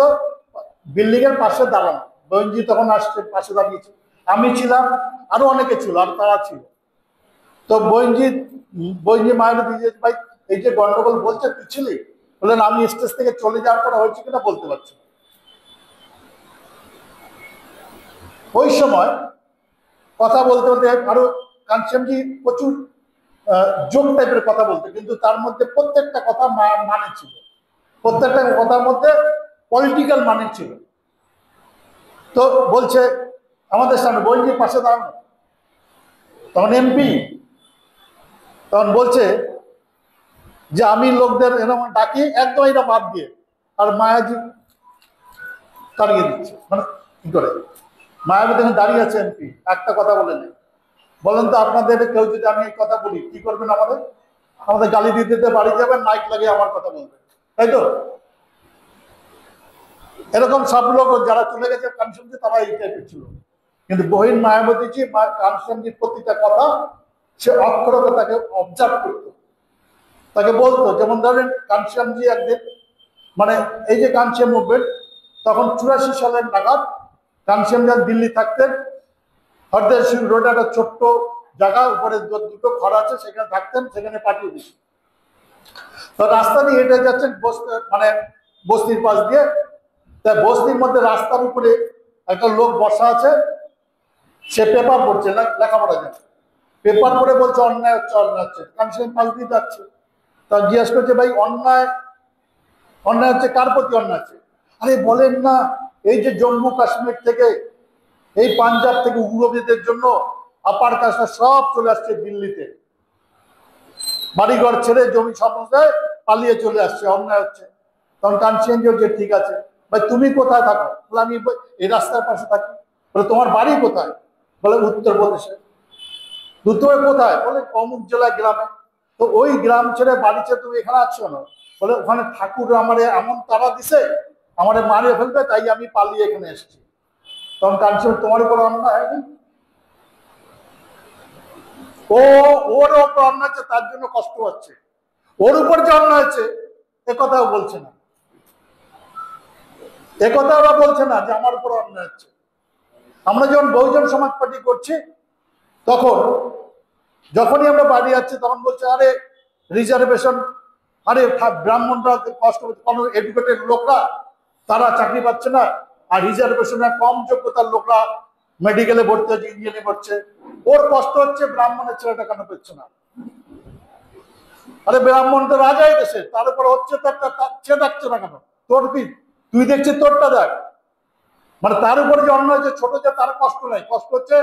বিল্ডিং এর পাশে দাঁড়ানো, বহিঞ্জি তখন আসছে পাশে দাঁড়িয়েছে, আমি ছিলাম, আরো অনেকে ছিল, আর তারা ছিল। তো বহিঞ্জি মায়াবতী যে ভাই এই যে গন্ডগোল বলছে তুই ছিলি, বললেন আমি স্টেজ থেকে চলে যাওয়ার পর হয়েছে কিনা বলতে পারছি। ওই সময় কথা বলতে বলতে আরো কানসিয়ামজি প্রচুর যোগ টাইপের কথা বলতে, কিন্তু তার মধ্যে প্রত্যেকটা কথা মানে ছিল, প্রত্যেকটা কথার মধ্যে পলিটিক্যাল মানে ছিল। তো বলছে আমাদের সামনে বহিঞ্জির পাশে দাঁড়ানো, তখন এমপি তখন বলছে যে আমি লোকদের এরকম ডাকি একদম এটা বাদ দিয়ে, আর মায়াজি তাড়িয়ে দিচ্ছে, মানে কি করে? মায়াবতী দাঁড়িয়ে আছে, এমপি একটা কথা বলে নেই। বলেন তো আপনাদের কেউ যদি আমি এই কথা বলি কি করবেন? আমাদের গালি দিতে দিতে বাড়ি যাবেন, মাইক লাগিয়ে আমার কথা বলবেন, তাই তো? এরকম সব লোক যারা চলে গেছে কানসিয়ামজি তারা এই টাইপের ছিল, কিন্তু বহিন মায়াবতীজি কানসিয়ামজির প্রতিটা কথা সে অক্ষরকে তাকে অবজার্ভ করতো, তাকে বলতো। যেমন ধরেন কানসিয়ামজি একদিন, মানে এই যে কানসিয়াম মুভমেন্ট তখন 84 সালের নাগাদ, কানসিয়াম যখন দিল্লি থাকতেন, হরদেব সিং রোডে একটা ছোট্ট জায়গা, উপরে দুটো ঘর আছে, সেখানে থাকতেন, সেখানে পাঠিয়ে দিয়েছে। তো রাস্তা দিয়ে হেঁটে যাচ্ছেন মানে বস্তির পাশ দিয়ে, তাই বস্তির মধ্যে রাস্তার উপরে একটা লোক বসা আছে, সে পেপার পড়ছে, লেখাপড়া যাচ্ছে, পেপার পড়ে বলছে অন্যায় হচ্ছে, অন্যায় হচ্ছে। কানসিয়াম পাশ দিয়ে যাচ্ছে, তা জিজ্ঞেস করছে ভাই অন্যায় হচ্ছে কার প্রতি অন্যায় আছে? আরে বলেন না, এই যে জম্মু কাশ্মীর থেকে, এই পাঞ্জাব থেকে উগ্রবাদীদের জন্য আপার কাস্টরা সব চলে আসছে দিল্লিতে, বাড়িঘর ছেড়ে জমি সমস্যায় পালিয়ে চলে আসছে, অন্যায় হচ্ছে। তখন কানসিয়ামজি যে ঠিক আছে ভাই তুমি কোথায় থাকো? বলে আমি এই রাস্তার পাশে থাকি। বলে তোমার বাড়ি কোথায়? বলে উত্তরপ্রদেশে। উত্তরে কোথায়? বলে অমুক জেলায় গ্রামে। তো ওই গ্রাম ছেড়ে বাড়ি ছেড়ে তুমি এখানে আসছো না? বলে ওখানে ঠাকুর আমারে এমন তারা দিছে, আমারে মারিয়ে ফেলবে, তাই আমি পালিয়ে এখানে এসেছি। তখন কানসিয়াম তোমার উপর অন্যায় হয়নি? ওর উপর অন্যায় হচ্ছে, তার জন্য কষ্ট হচ্ছে, ওর উপর যে অন্যায় হচ্ছে একথাও বলছে না, একথা ওরা বলছে না যে আমার উপর অন্যায় হচ্ছে। আমরা যখন বহুজন সমাজ পার্টি করছি, তখন যখনই আমরা বাড়ি যাচ্ছি তখন বলছে আরে রিজার্ভেশন, আরে ব্রাহ্মণরা কষ্ট করছে, কোনো এডুকেটেড লোকরা তারা চাকরি পাচ্ছে না, আর রিজার্ভেশনের কম যোগ্যতার লোকরা মেডিকেলে ভর্তি হচ্ছে, ইঞ্জিনিয়ারিং করছে, ওর কষ্ট হচ্ছে, ব্রাহ্মণের ছেলেটা কেন পেচ্ছে না? আরে ব্রাহ্মণ তো রাজাই দেশে, তার উপর হচ্ছে সে ডাকছে না কেন? তোর কি তুই দেখছিস তোরটা দেখ। মানে তার উপরে যে অন্যায়, যে ছোট যে তার কষ্ট নাই, কষ্ট হচ্ছে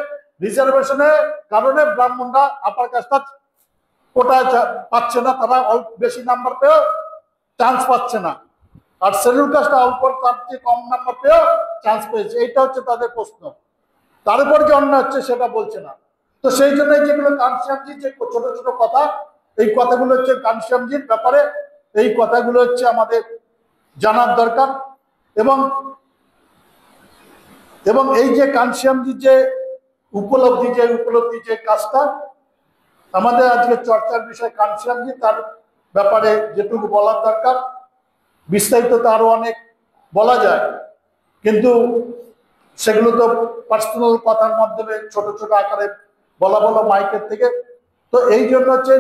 রিজার্ভেশনের কারণে ব্রাহ্মণরা আপার কাজটা কোটায় পাচ্ছে না, তারা অল্প বেশি নাম্বার পেয়েও চান্স পাচ্ছে না, আর শিডিউল কাস্টটা অল্প তার চেয়ে কম নাম্বার পেয়েও চান্স পেয়েছে। এইটা হচ্ছে তাদের প্রশ্ন, তার উপর যে অন্যায় হচ্ছে সেটা বলছে না। তো সেই জন্য যেগুলো কানসিয়ামজি যে ছোট ছোট কথা, এই কথাগুলো হচ্ছে কানসিয়ামজির ব্যাপারে, এই কথাগুলো হচ্ছে আমাদের জানার দরকার। এবং এবং এই যে কাঞ্চিয়ামজি যে উপলব্ধি যে কাজটা আমাদের আজকে চর্চার বিষয় কাঞ্চিয়ামজি, তার ব্যাপারে যেটুকু বলার দরকার, বিস্তারিত তো আরো অনেক বলা যায়, কিন্তু সেগুলো তো পার্সোনাল কথার মাধ্যমে ছোট ছোট আকারে বলা মাইকের থেকে। তো এই জন্য হচ্ছে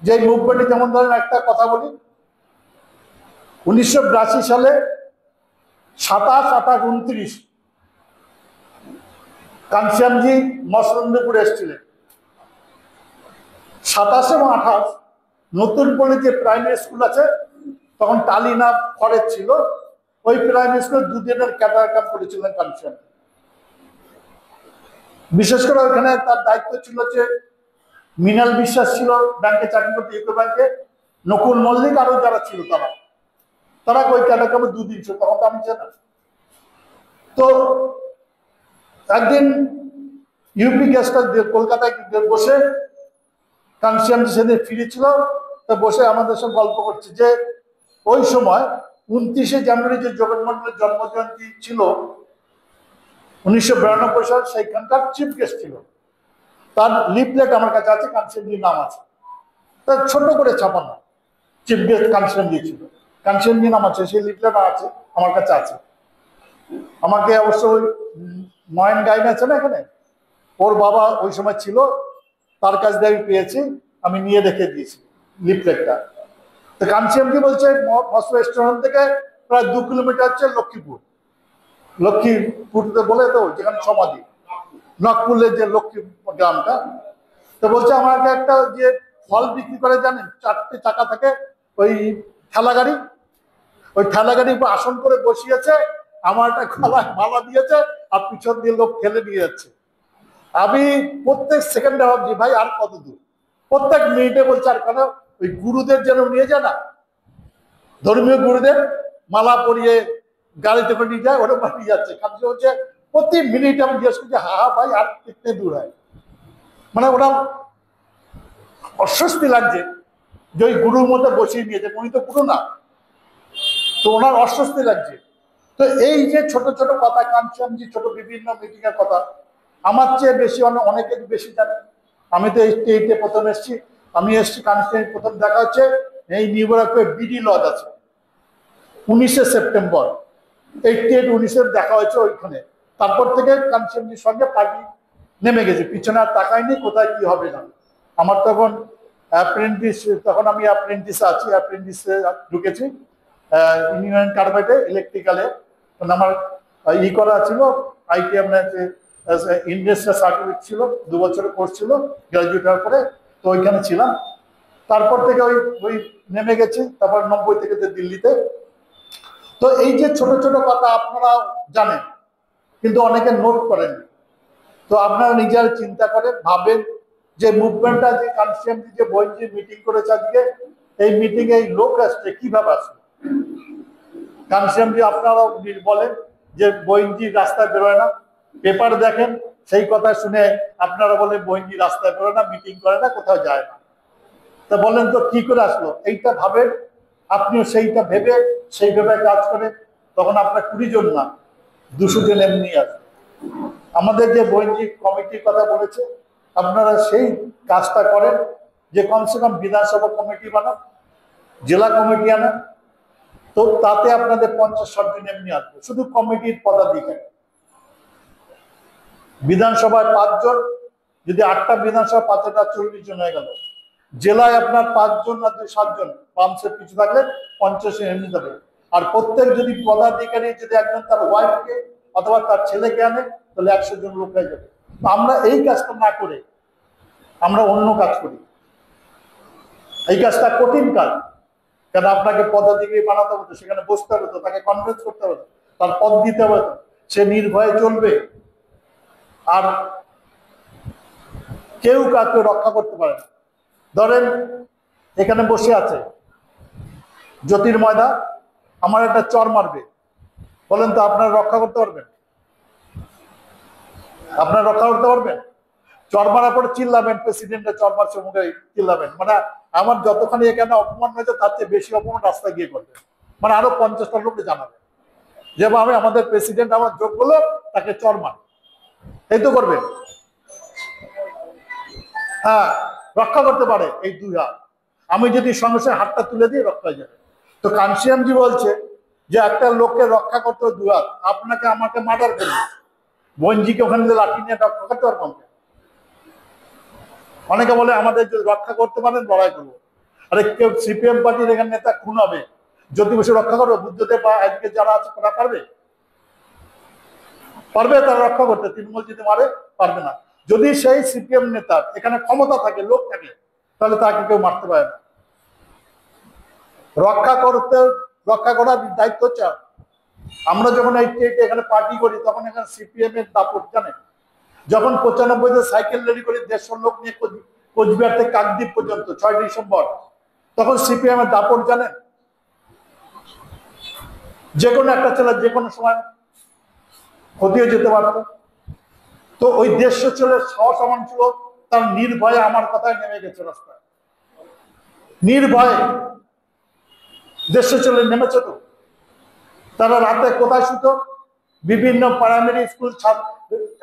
যে মুভমেন্টে, যেমন ধরেন একটা কথা বলি, 1982 সালে 27, 28, 29 কাঞ্চিয়ামজি মসলন্দপুরে এসেছিলেন। 27 এবং 28 নতুন বলে যে প্রাইমারি স্কুল আছে, তখন টালিনা ফরেজ ছিল, ওই প্রাইমারি স্কুলে 2 দিনের ক্যাডার ক্যাম্প করেছিলেন কাঞ্চিয়ামজি। বিশেষ করে ওইখানে তার দায়িত্ব ছিল যে মৃণাল বিশ্বাস ছিল ব্যাংকে চাকরি করতে, ইউকো ব্যাংকে, নকুল মল্লিক আরো যারা ছিল তারা ওই ক্যাডার ক্যাম্পে 2 দিন ছিল, তখন তো আমি জানি। তো একদিন ইউপি গেস্ট কলকাতায় বসে কাঞ্চিয়ামজি সেদিন ফিরেছিল, তো বসে আমাদের সঙ্গে গল্প করছে যে ওই সময় 29শে জানুয়ারি যে জগন্মোহনের জন্মজয়ন্তী ছিল 1992 সাল, সেইখানকার চিফ গেস্ট ছিল, তার লিফলেট আমার কাছে আছে, কাঞ্চিয়ামজির নাম আছে, তার ছোট করে ছাপানো, চিফ গেস্ট কাঞ্চিয়ামজি ছিল, কাঞ্চিয়ামজি নাম আছে, সেই লিফলেট আছে আমার কাছে আছে। আমাকে অবশ্য ওই নয়ন গাইন আছে না এখানে, ওর বাবা ওই সময় ছিল, তার কাছ দিয়ে আমি পেয়েছি, আমি নিয়ে রেখে দিয়েছি লিফলেটটা। তো কাঞ্চিয়ামজি বলছে মস্কো রেস্টুরেন্ট থেকে প্রায় 2 কিলোমিটার হচ্ছে লক্ষ্মীপুর বলে তো, যেখানে সমাধি, নাগপুরের যে লক্ষ্মীপুর গ্রামটা। তো বলছে আমাকে একটা যে ফল বিক্রি করে জানেন, 4টে চাকা থাকে, ওই ঠেলা গাড়ি, ওই ঠেলা গাড়ির উপর আসন করে বসিয়েছে, আমার একটা গলায় মালা দিয়েছে, আর পিছন দিয়ে লোক ঠেলে নিয়ে যাচ্ছে। আমি প্রত্যেক সেকেন্ডে ভাবছি ভাই আর কত দূর, প্রত্যেক মিনিটে বলছে আর কেন, ওই গুরুদের যেন নিয়ে যায় না, ধর্মীয় গুরুদের মালা পরিয়ে গাড়িতে করে নিয়ে যায়, ওরকম নিয়ে যাচ্ছে। কাজে হচ্ছে প্রতি মিনিট আমি জিজ্ঞেস করছি, হা ভাই আর কিতনে দূর হয়, মানে ওরা অস্বস্তি লাগছে যে ওই গুরুর মধ্যে বসিয়ে নিয়েছে, উনি তো গুরু না, তো ওনার অস্বস্তি লাগছে। তো এই যে ছোট ছোট কথা, কাঞ্চিয়ামজি ছোট বিভিন্ন মিটিং এর কথা, আমার চেয়ে বেশি অনেকের বেশি জানে। আমি তো এইটে প্রথম এসেছি, আমি এসেছি কাঞ্চিয়ামজি প্রথম দেখা হচ্ছে এই নিউ ইয়র্কে বিডি লজ আছে, 19শে সেপ্টেম্বর 88, 19 দেখা হয়েছে ওইখানে। তারপর থেকে কাঞ্চিয়ামজির সঙ্গে পার্টি নেমে গেছে, পিছনে আর তাকায়নি কোথায় কি হবে না। আমার তখন আমি অ্যাপ্রেন্টিসে আছি, অ্যাপ্রেন্টিসে ঢুকেছি ইউনিয়ন কার্বাইডে ইলেকট্রিক্যালে, আমার করা ছিল ITM ইন্ডাস্ট্রিয়াল সার্টিফিকেট ছিল, 2 বছরের কোর্স ছিল গ্রাজুয়েট হওয়ার পরে, তো ওইখানে ছিলাম। তারপর থেকে ওই নেমে গেছি, তারপর 90 থেকে দিল্লিতে। তো এই যে ছোট ছোট কথা আপনারা জানেন, কিন্তু অনেকে নোট করেন। তো আপনারা নিজেরা চিন্তা করেন, ভাবেন যে মুভমেন্টটা যে কাঞ্চিয়ামজি যে বইনজি মিটিং করেছে আজকে, এই মিটিং এই লোক আসছে কিভাবে আসবে। কাঞ্চিয়ামজি আপনারা বলেন যে বইনজি রাস্তায় বেরোয় না, পেপার দেখেন সেই কথা শুনে আপনারা বলেন বইনজি রাস্তায় বেরোয় না, মিটিং করে না, কোথাও যায় না। তা বলেন তো কি করে আসলো, এইটা ভাবেন আপনিও, সেইটা ভেবে সেইভাবে কাজ করে, তখন আপনার 20 জন না 200 জন এমনি আসবে। আমাদের যে বইনজি কমিটির কথা বলেছে, আপনারা সেই কাজটা করেন যে কমসে কম বিধানসভা কমিটি বানান, জেলা কমিটি আনেন, তো তাতে আপনাদের 50-60 জন এমনি আসবে, শুধু কমিটির পদাধিকারী। বিধানসভায় 5 জন, যদি 8টা বিধানসভা 5টা 40 জন হয়ে গেল। জেলায় আপনার 5 জন না 7 জন, পাম্পসের পিছু থাকলে 50 জন এমনি যাবে। আর প্রত্যেক যদি পদাধিকারী যদি একজন তার ওয়াইফকে অথবা তার ছেলেকে আনে, তাহলে 100 জন লোক হয়ে যাবে। তো আমরা এই কাজটা না করে আমরা অন্য কাজ করি। এই কাজটা কঠিন কাজ, কারণ আপনাকে পদাধিকারী বানাতে হবে, সেখানে বসতে হবে, তো তাকে কনভিন্স করতে হবে, তার পদ দিতে হবে, সে নির্ভয়ে চলবে, আর কেউ কাউকে রক্ষা করতে পারে না। ধরেন এখানে বসে আছে জ্যোতির্ময়দা, আমার একটা চর মারবে, বলেন তো আপনারা রক্ষা করতে পারবেন? আপনারা রক্ষা করতে পারবেন? চর মারার পরে চিল্লাবেন, প্রেসিডেন্টের চর মারছে মুখে চিল্লাবেন, মানে আমার যতখানি এখানে অপমান হয়েছে তার চেয়ে বেশি অপমান রাস্তায় গিয়ে করবে, মানে আরো 50টা লোককে জানাবে। যেভাবে আমাদের প্রেসিডেন্ট আমার যোগ্য লোক তাকে চরমান, এই তো করবেন। হ্যাঁ, রক্ষা করতে পারে এই দুই হাত। আমি যদি সঙ্গে সঙ্গে হাতটা তুলে দিই রক্ষা হয়ে যাবে। তো কানসিয়ামজি বলছে যে একটা লোককে রক্ষা করতে দুই হাত, আপনাকে আমাকে মার্ডার করবে, বঞ্জিকে ওখানে লাঠি নিয়ে রক্ষা করতে পারবেন। অনেকে বলে আমাদের যদি রক্ষা করতে পারেন লড়াই করবো। আরে কেউ সিপিএম পার্টির এখানে নেতা খুন হবে, জ্যোতি বসু রক্ষা করবে? বুদ্ধদেব বা আজকে যারা আছে তারা পারবে? পারবে তারা রক্ষা করতে? তৃণমূল যদি মারে পারবে না। যদি সেই সিপিএম নেতার এখানে ক্ষমতা থাকে, লোক থাকে, তাহলে তাকে কেউ মারতে পারে না। রক্ষা করার দায়িত্ব হচ্ছে। আমরা যখন এখানে পার্টি করি তখন এখানে সিপিএম এর দাপট জানেন। যখন 95-তে সাইকেল রেডি করে 150 লোক নিয়ে কোচবিহার থেকে কাকদ্বীপ পর্যন্ত 6 ডিসেম্বর, তখন সিপিএম এর দাপট জানেন। যে কোনো একটা ছেলে যে কোনো সময় ক্ষতি হয়ে যেতে পারত। তো ওই 150 ছেলের সাহস এমন ছিল, তার নির্ভয়ে আমার কথায় নেমে গেছে রাস্তায়, নির্ভয়ে 150 ছেলে নেমেছে। তো তারা রাতে কোথায় শুতো? বিভিন্ন প্রাইমারি স্কুল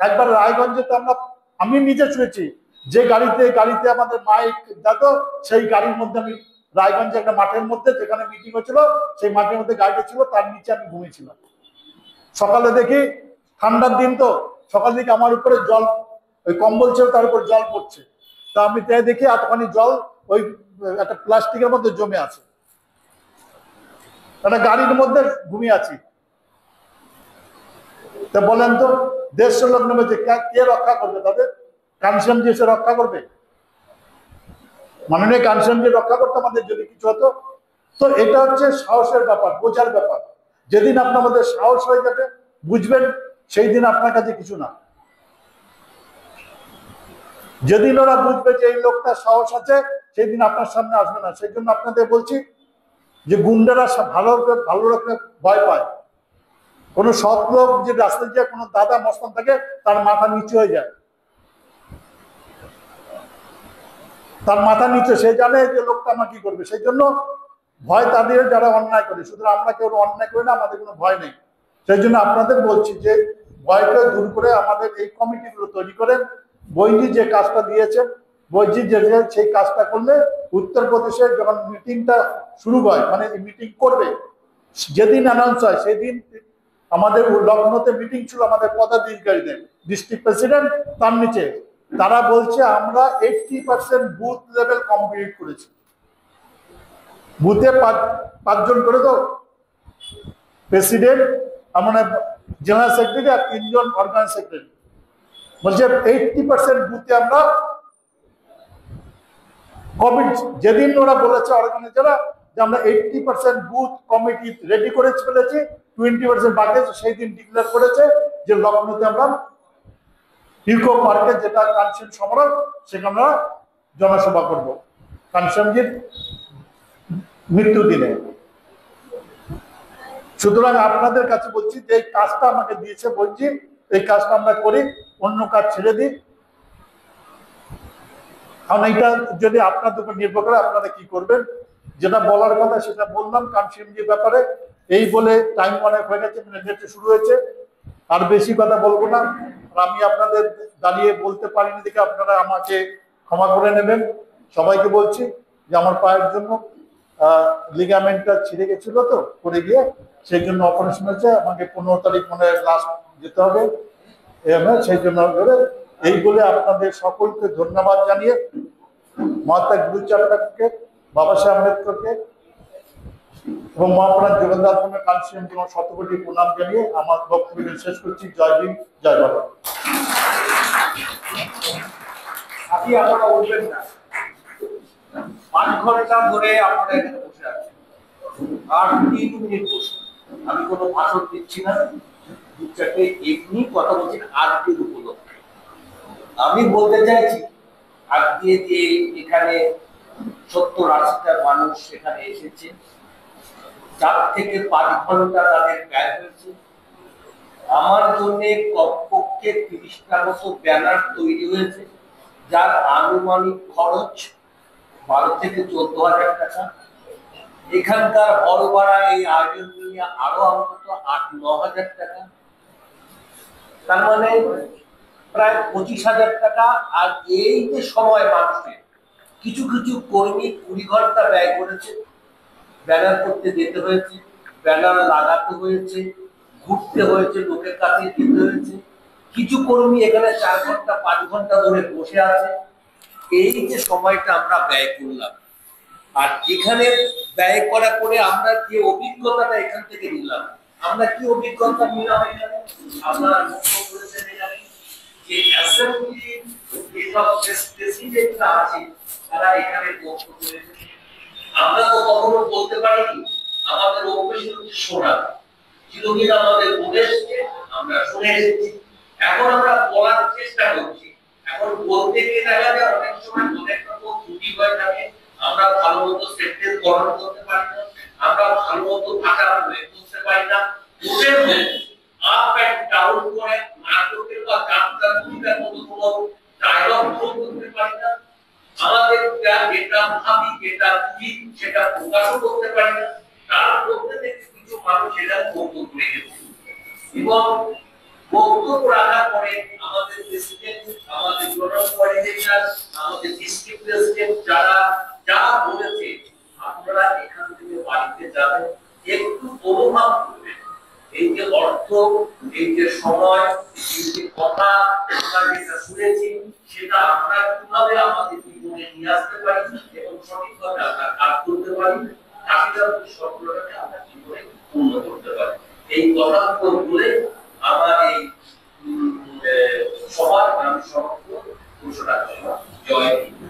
একবার রায়গঞ্জে তো আমি নিজে শুনেছি, যে গাড়িতে আমাদের মাইক যেত, সেই গাড়ির মধ্যে আমি রায়গঞ্জে একটা মাঠের মধ্যে যেখানে মিটিং হচ্ছিল, সেই মাঠের মধ্যে গাড়িটা ছিল, তার নিচে আমি ঘুমিয়েছিলাম। সকালে দেখি, ঠান্ডার দিন তো, সকাল দিকে আমার উপরে জল, ওই কম্বল ছিল তার উপর জল পড়ছে। তা আমি তাই দেখি এতখানি জল ওই একটা প্লাস্টিকের মধ্যে জমে আছে, একটা গাড়ির মধ্যে ঘুমিয়ে আছি। তা বলেন তো, 150 লোক নেমেছে, কে রক্ষা করবে তাদের? কানসিয়ামজি এসে রক্ষা করবে? মাননীয় কানসিয়ামজি রক্ষা করতে আমাদের যদি কিছু হতো। তো এটা হচ্ছে সাহসের ব্যাপার, বোঝার ব্যাপার। যেদিন আপনার মধ্যে সাহস হয়ে যাবে, বুঝবেন, সেই দিন আপনার কাছে কিছু না। যেদিন ওরা বুঝবে যে এই লোকটা সাহস আছে, সেই দিন আপনার সামনে আসবে না। সেই জন্য আপনাদের বলছি যে গুন্ডারা ভালো রকমের ভয় পায়। কোনো সৎ লোক যে রাস্তায় যায়, কোনো দাদা মস্তান থাকে, তার মাথা নিচু হয়ে যায়, তার মাথা নিচে, সে জানে যে লোকটা আমার কি করবে। সেই জন্য ভয় তাদের যারা অন্যায় করে। সুতরাং আমরা কেউ অন্যায় করি না, আমাদের কোনো ভয় নেই। সেই জন্য আপনাদের বলছি যে ভয়টা দূর করে আমাদের এই কমিটিগুলো তৈরি করেন। বৈজি যে কাজটা দিয়েছেন, বৈজি যে সেই কাজটা করলে উত্তরপ্রদেশের যখন মিটিংটা শুরু হয়, মানে মিটিং করবে, যেদিন অ্যানাউন্স হয় সেদিন আমাদের লখনৌতে মিটিং ছিল আমাদের পদাধিকারীদের, ডিস্ট্রিক্ট প্রেসিডেন্ট তার নিচে, তারা বলছে আমরা 80% বুথ লেভেল কমপ্লিট করেছি। বুথে 5 জন করে তো প্রেসিডেন্ট, মানে জেনারেল সেক্রেটারি আর 3 জন অর্গানাইজ সেক্রেটারি, বলছে 80% বুথে আমরা কমিটি, যেদিন ওরা বলেছে অর্গানাইজাররা যে আমরা 80% বুথ কমিটি রেডি করে ফেলেছি, 20% বাকি আছে, সেই দিন ডিক্লেয়ার করেছে যে লখনৌতে আমরা ইউকো পার্কে, যেটা কানসিয়াম সম্রাট, সেখানে আমরা জনসভা করব কানসিয়ামজির মৃত্যু দিনে। সুতরাং আপনাদের কাছে বলছি যে এই কাজটা আমাকে দিয়েছে বলছি, এই কাজটা আমরা করি, অন্য কাজ ছেড়ে দিই। কারণ এইটা যদি আপনাদের উপর নির্ভর করে আপনারা কি করবেন। যেটা বলার কথা সেটা বললাম কানসিয়ামজির ব্যাপারে। এই বলে টাইম অনেক হয়ে গেছে, মিনিট শুরু হয়েছে, আর বেশি কথা বলবো না। আমি আপনাদের দাঁড়িয়ে বলতে পারিনি দেখে আপনারা আমাকে ক্ষমা করে নেবেন। সবাইকে বলছি যে আমার পায়ের জন্য লিগামেন্টটা ছিঁড়ে গেছিল, তো পড়ে গিয়ে, সেই জন্য অপারেশন হয়েছে। আমাকে 15 তারিখ মনে লাস্ট যেতে হবে, সেই জন্য এই বলে আপনাদের সকলকে ধন্যবাদ জানিয়ে, মহাত্মা গুরুচাঁদকে, বাবা সাহেব আম্বেদকরকে এবং মহাপ্রাণ জগন্নাথ কানসিয়াম এবং শতকোটি প্রণাম জানিয়ে আমার বক্তব্য শেষ করছি। জয় ভীম, জয় বাবা। আপনি আপনারা উঠবেন না, 5 ঘন্টা ধরে আপনারা এখানে বসে আছেন, আর 3 মিনিট বসুন। আমি কোনো ভাষণ দিচ্ছি না, দু চারটে এমনি কথা বলছি আজকের উপলক্ষে। আমি বলতে চাইছি আজকে যে এখানে 70-80টা মানুষ এখানে এসেছে, 4 থেকে 5 ঘন্টা তাদের ব্যয় হয়েছে। আমার জন্য কমপক্ষে 30টা মতো ব্যানার তৈরি হয়েছে, যার আনুমানিক খরচ 12 থেকে 14,000 টাকা। এখানকার হল ভাড়া এই আয়োজন নিয়ে আরো অন্তত 8-9 হাজার টাকা, তার মানে প্রায় 25,000 টাকা। আর এই যে সময় মানুষের কিছু কিছু কর্মী 20 ঘন্টা ব্যয় করেছে, ব্যানার করতে যেতে হয়েছে, ব্যানার লাগাতে হয়েছে, ঘুরতে হয়েছে, লোকের কাছে যেতে হয়েছে। কিছু কর্মী এখানে 4 ঘন্টা 5 ঘন্টা ধরে বসে আছে। এই যে সময়টা আমরা ব্যয় করলাম, আর এখানে ব্যয় করা করে আমরা যে অভিজ্ঞতাটা এখান থেকে নিলাম, আমরা কি অভিজ্ঞতা নিলাম এখানে? আপনারা লক্ষ্য করেছেন এখানে যে অ্যাসেম্বলি যেসব প্রেসিডেন্টরা আছে তারা এখানে বক্তব্য করেছে। আমরা তো কখনো বলতে পারিনি, আমাদের অভ্যেস হচ্ছে শোনা, চিরদিন আমাদের উপদেশকে আমরা শুনে এসেছি। এখন আমরা বলার চেষ্টা করছি। এখন বলতে গিয়ে দেখা যায় অনেক সময় অনেক রকম ত্রুটি হয়ে থাকে। আমরা ভালো মতো সেন্টেন্স গঠন করতে পারি না, আমরা ভালো মতো ভাষা প্রয়োগ করতে পারি না। ওদের আপ এন্ড ডাউন করে নাটকের বা গানটার ভূমিকার মতো কোনো ডায়লগ করতে পারি না। আমাদের যেটা ভাবি, যেটা বুঝি, সেটা প্রকাশও করতে পারি না। তার মধ্যে থেকে কিছু মানুষ এটা বক্তব্য রেখেছে, এবং বক্তব্য রাখার পরে আমাদের প্রেসিডেন্ট, আমাদের জোনাল কোঅর্ডিনেটর, আমাদের ডিস্ট্রিক্ট প্রেসিডেন্ট যারা যা বলেছে, আপনারা এখান থেকে বাড়িতে যাবেন, একটু অনুভব করবেন এই যে অর্থ, এই যে সময়, এই যে কথা আমরা যেটা শুনেছি, সেটা আমরা কিভাবে আমাদের জীবনে নিয়ে আসতে পারি এবং সঠিকভাবে আমরা কাজ করতে পারি, তাহলে সফলতাকে আমরা জীবনে পূর্ণ করতে পারি। এই কথাগুলো বলে আমার এই সবার আমি সমগ্র ঘোষণা করলাম। জয় হিন্দ।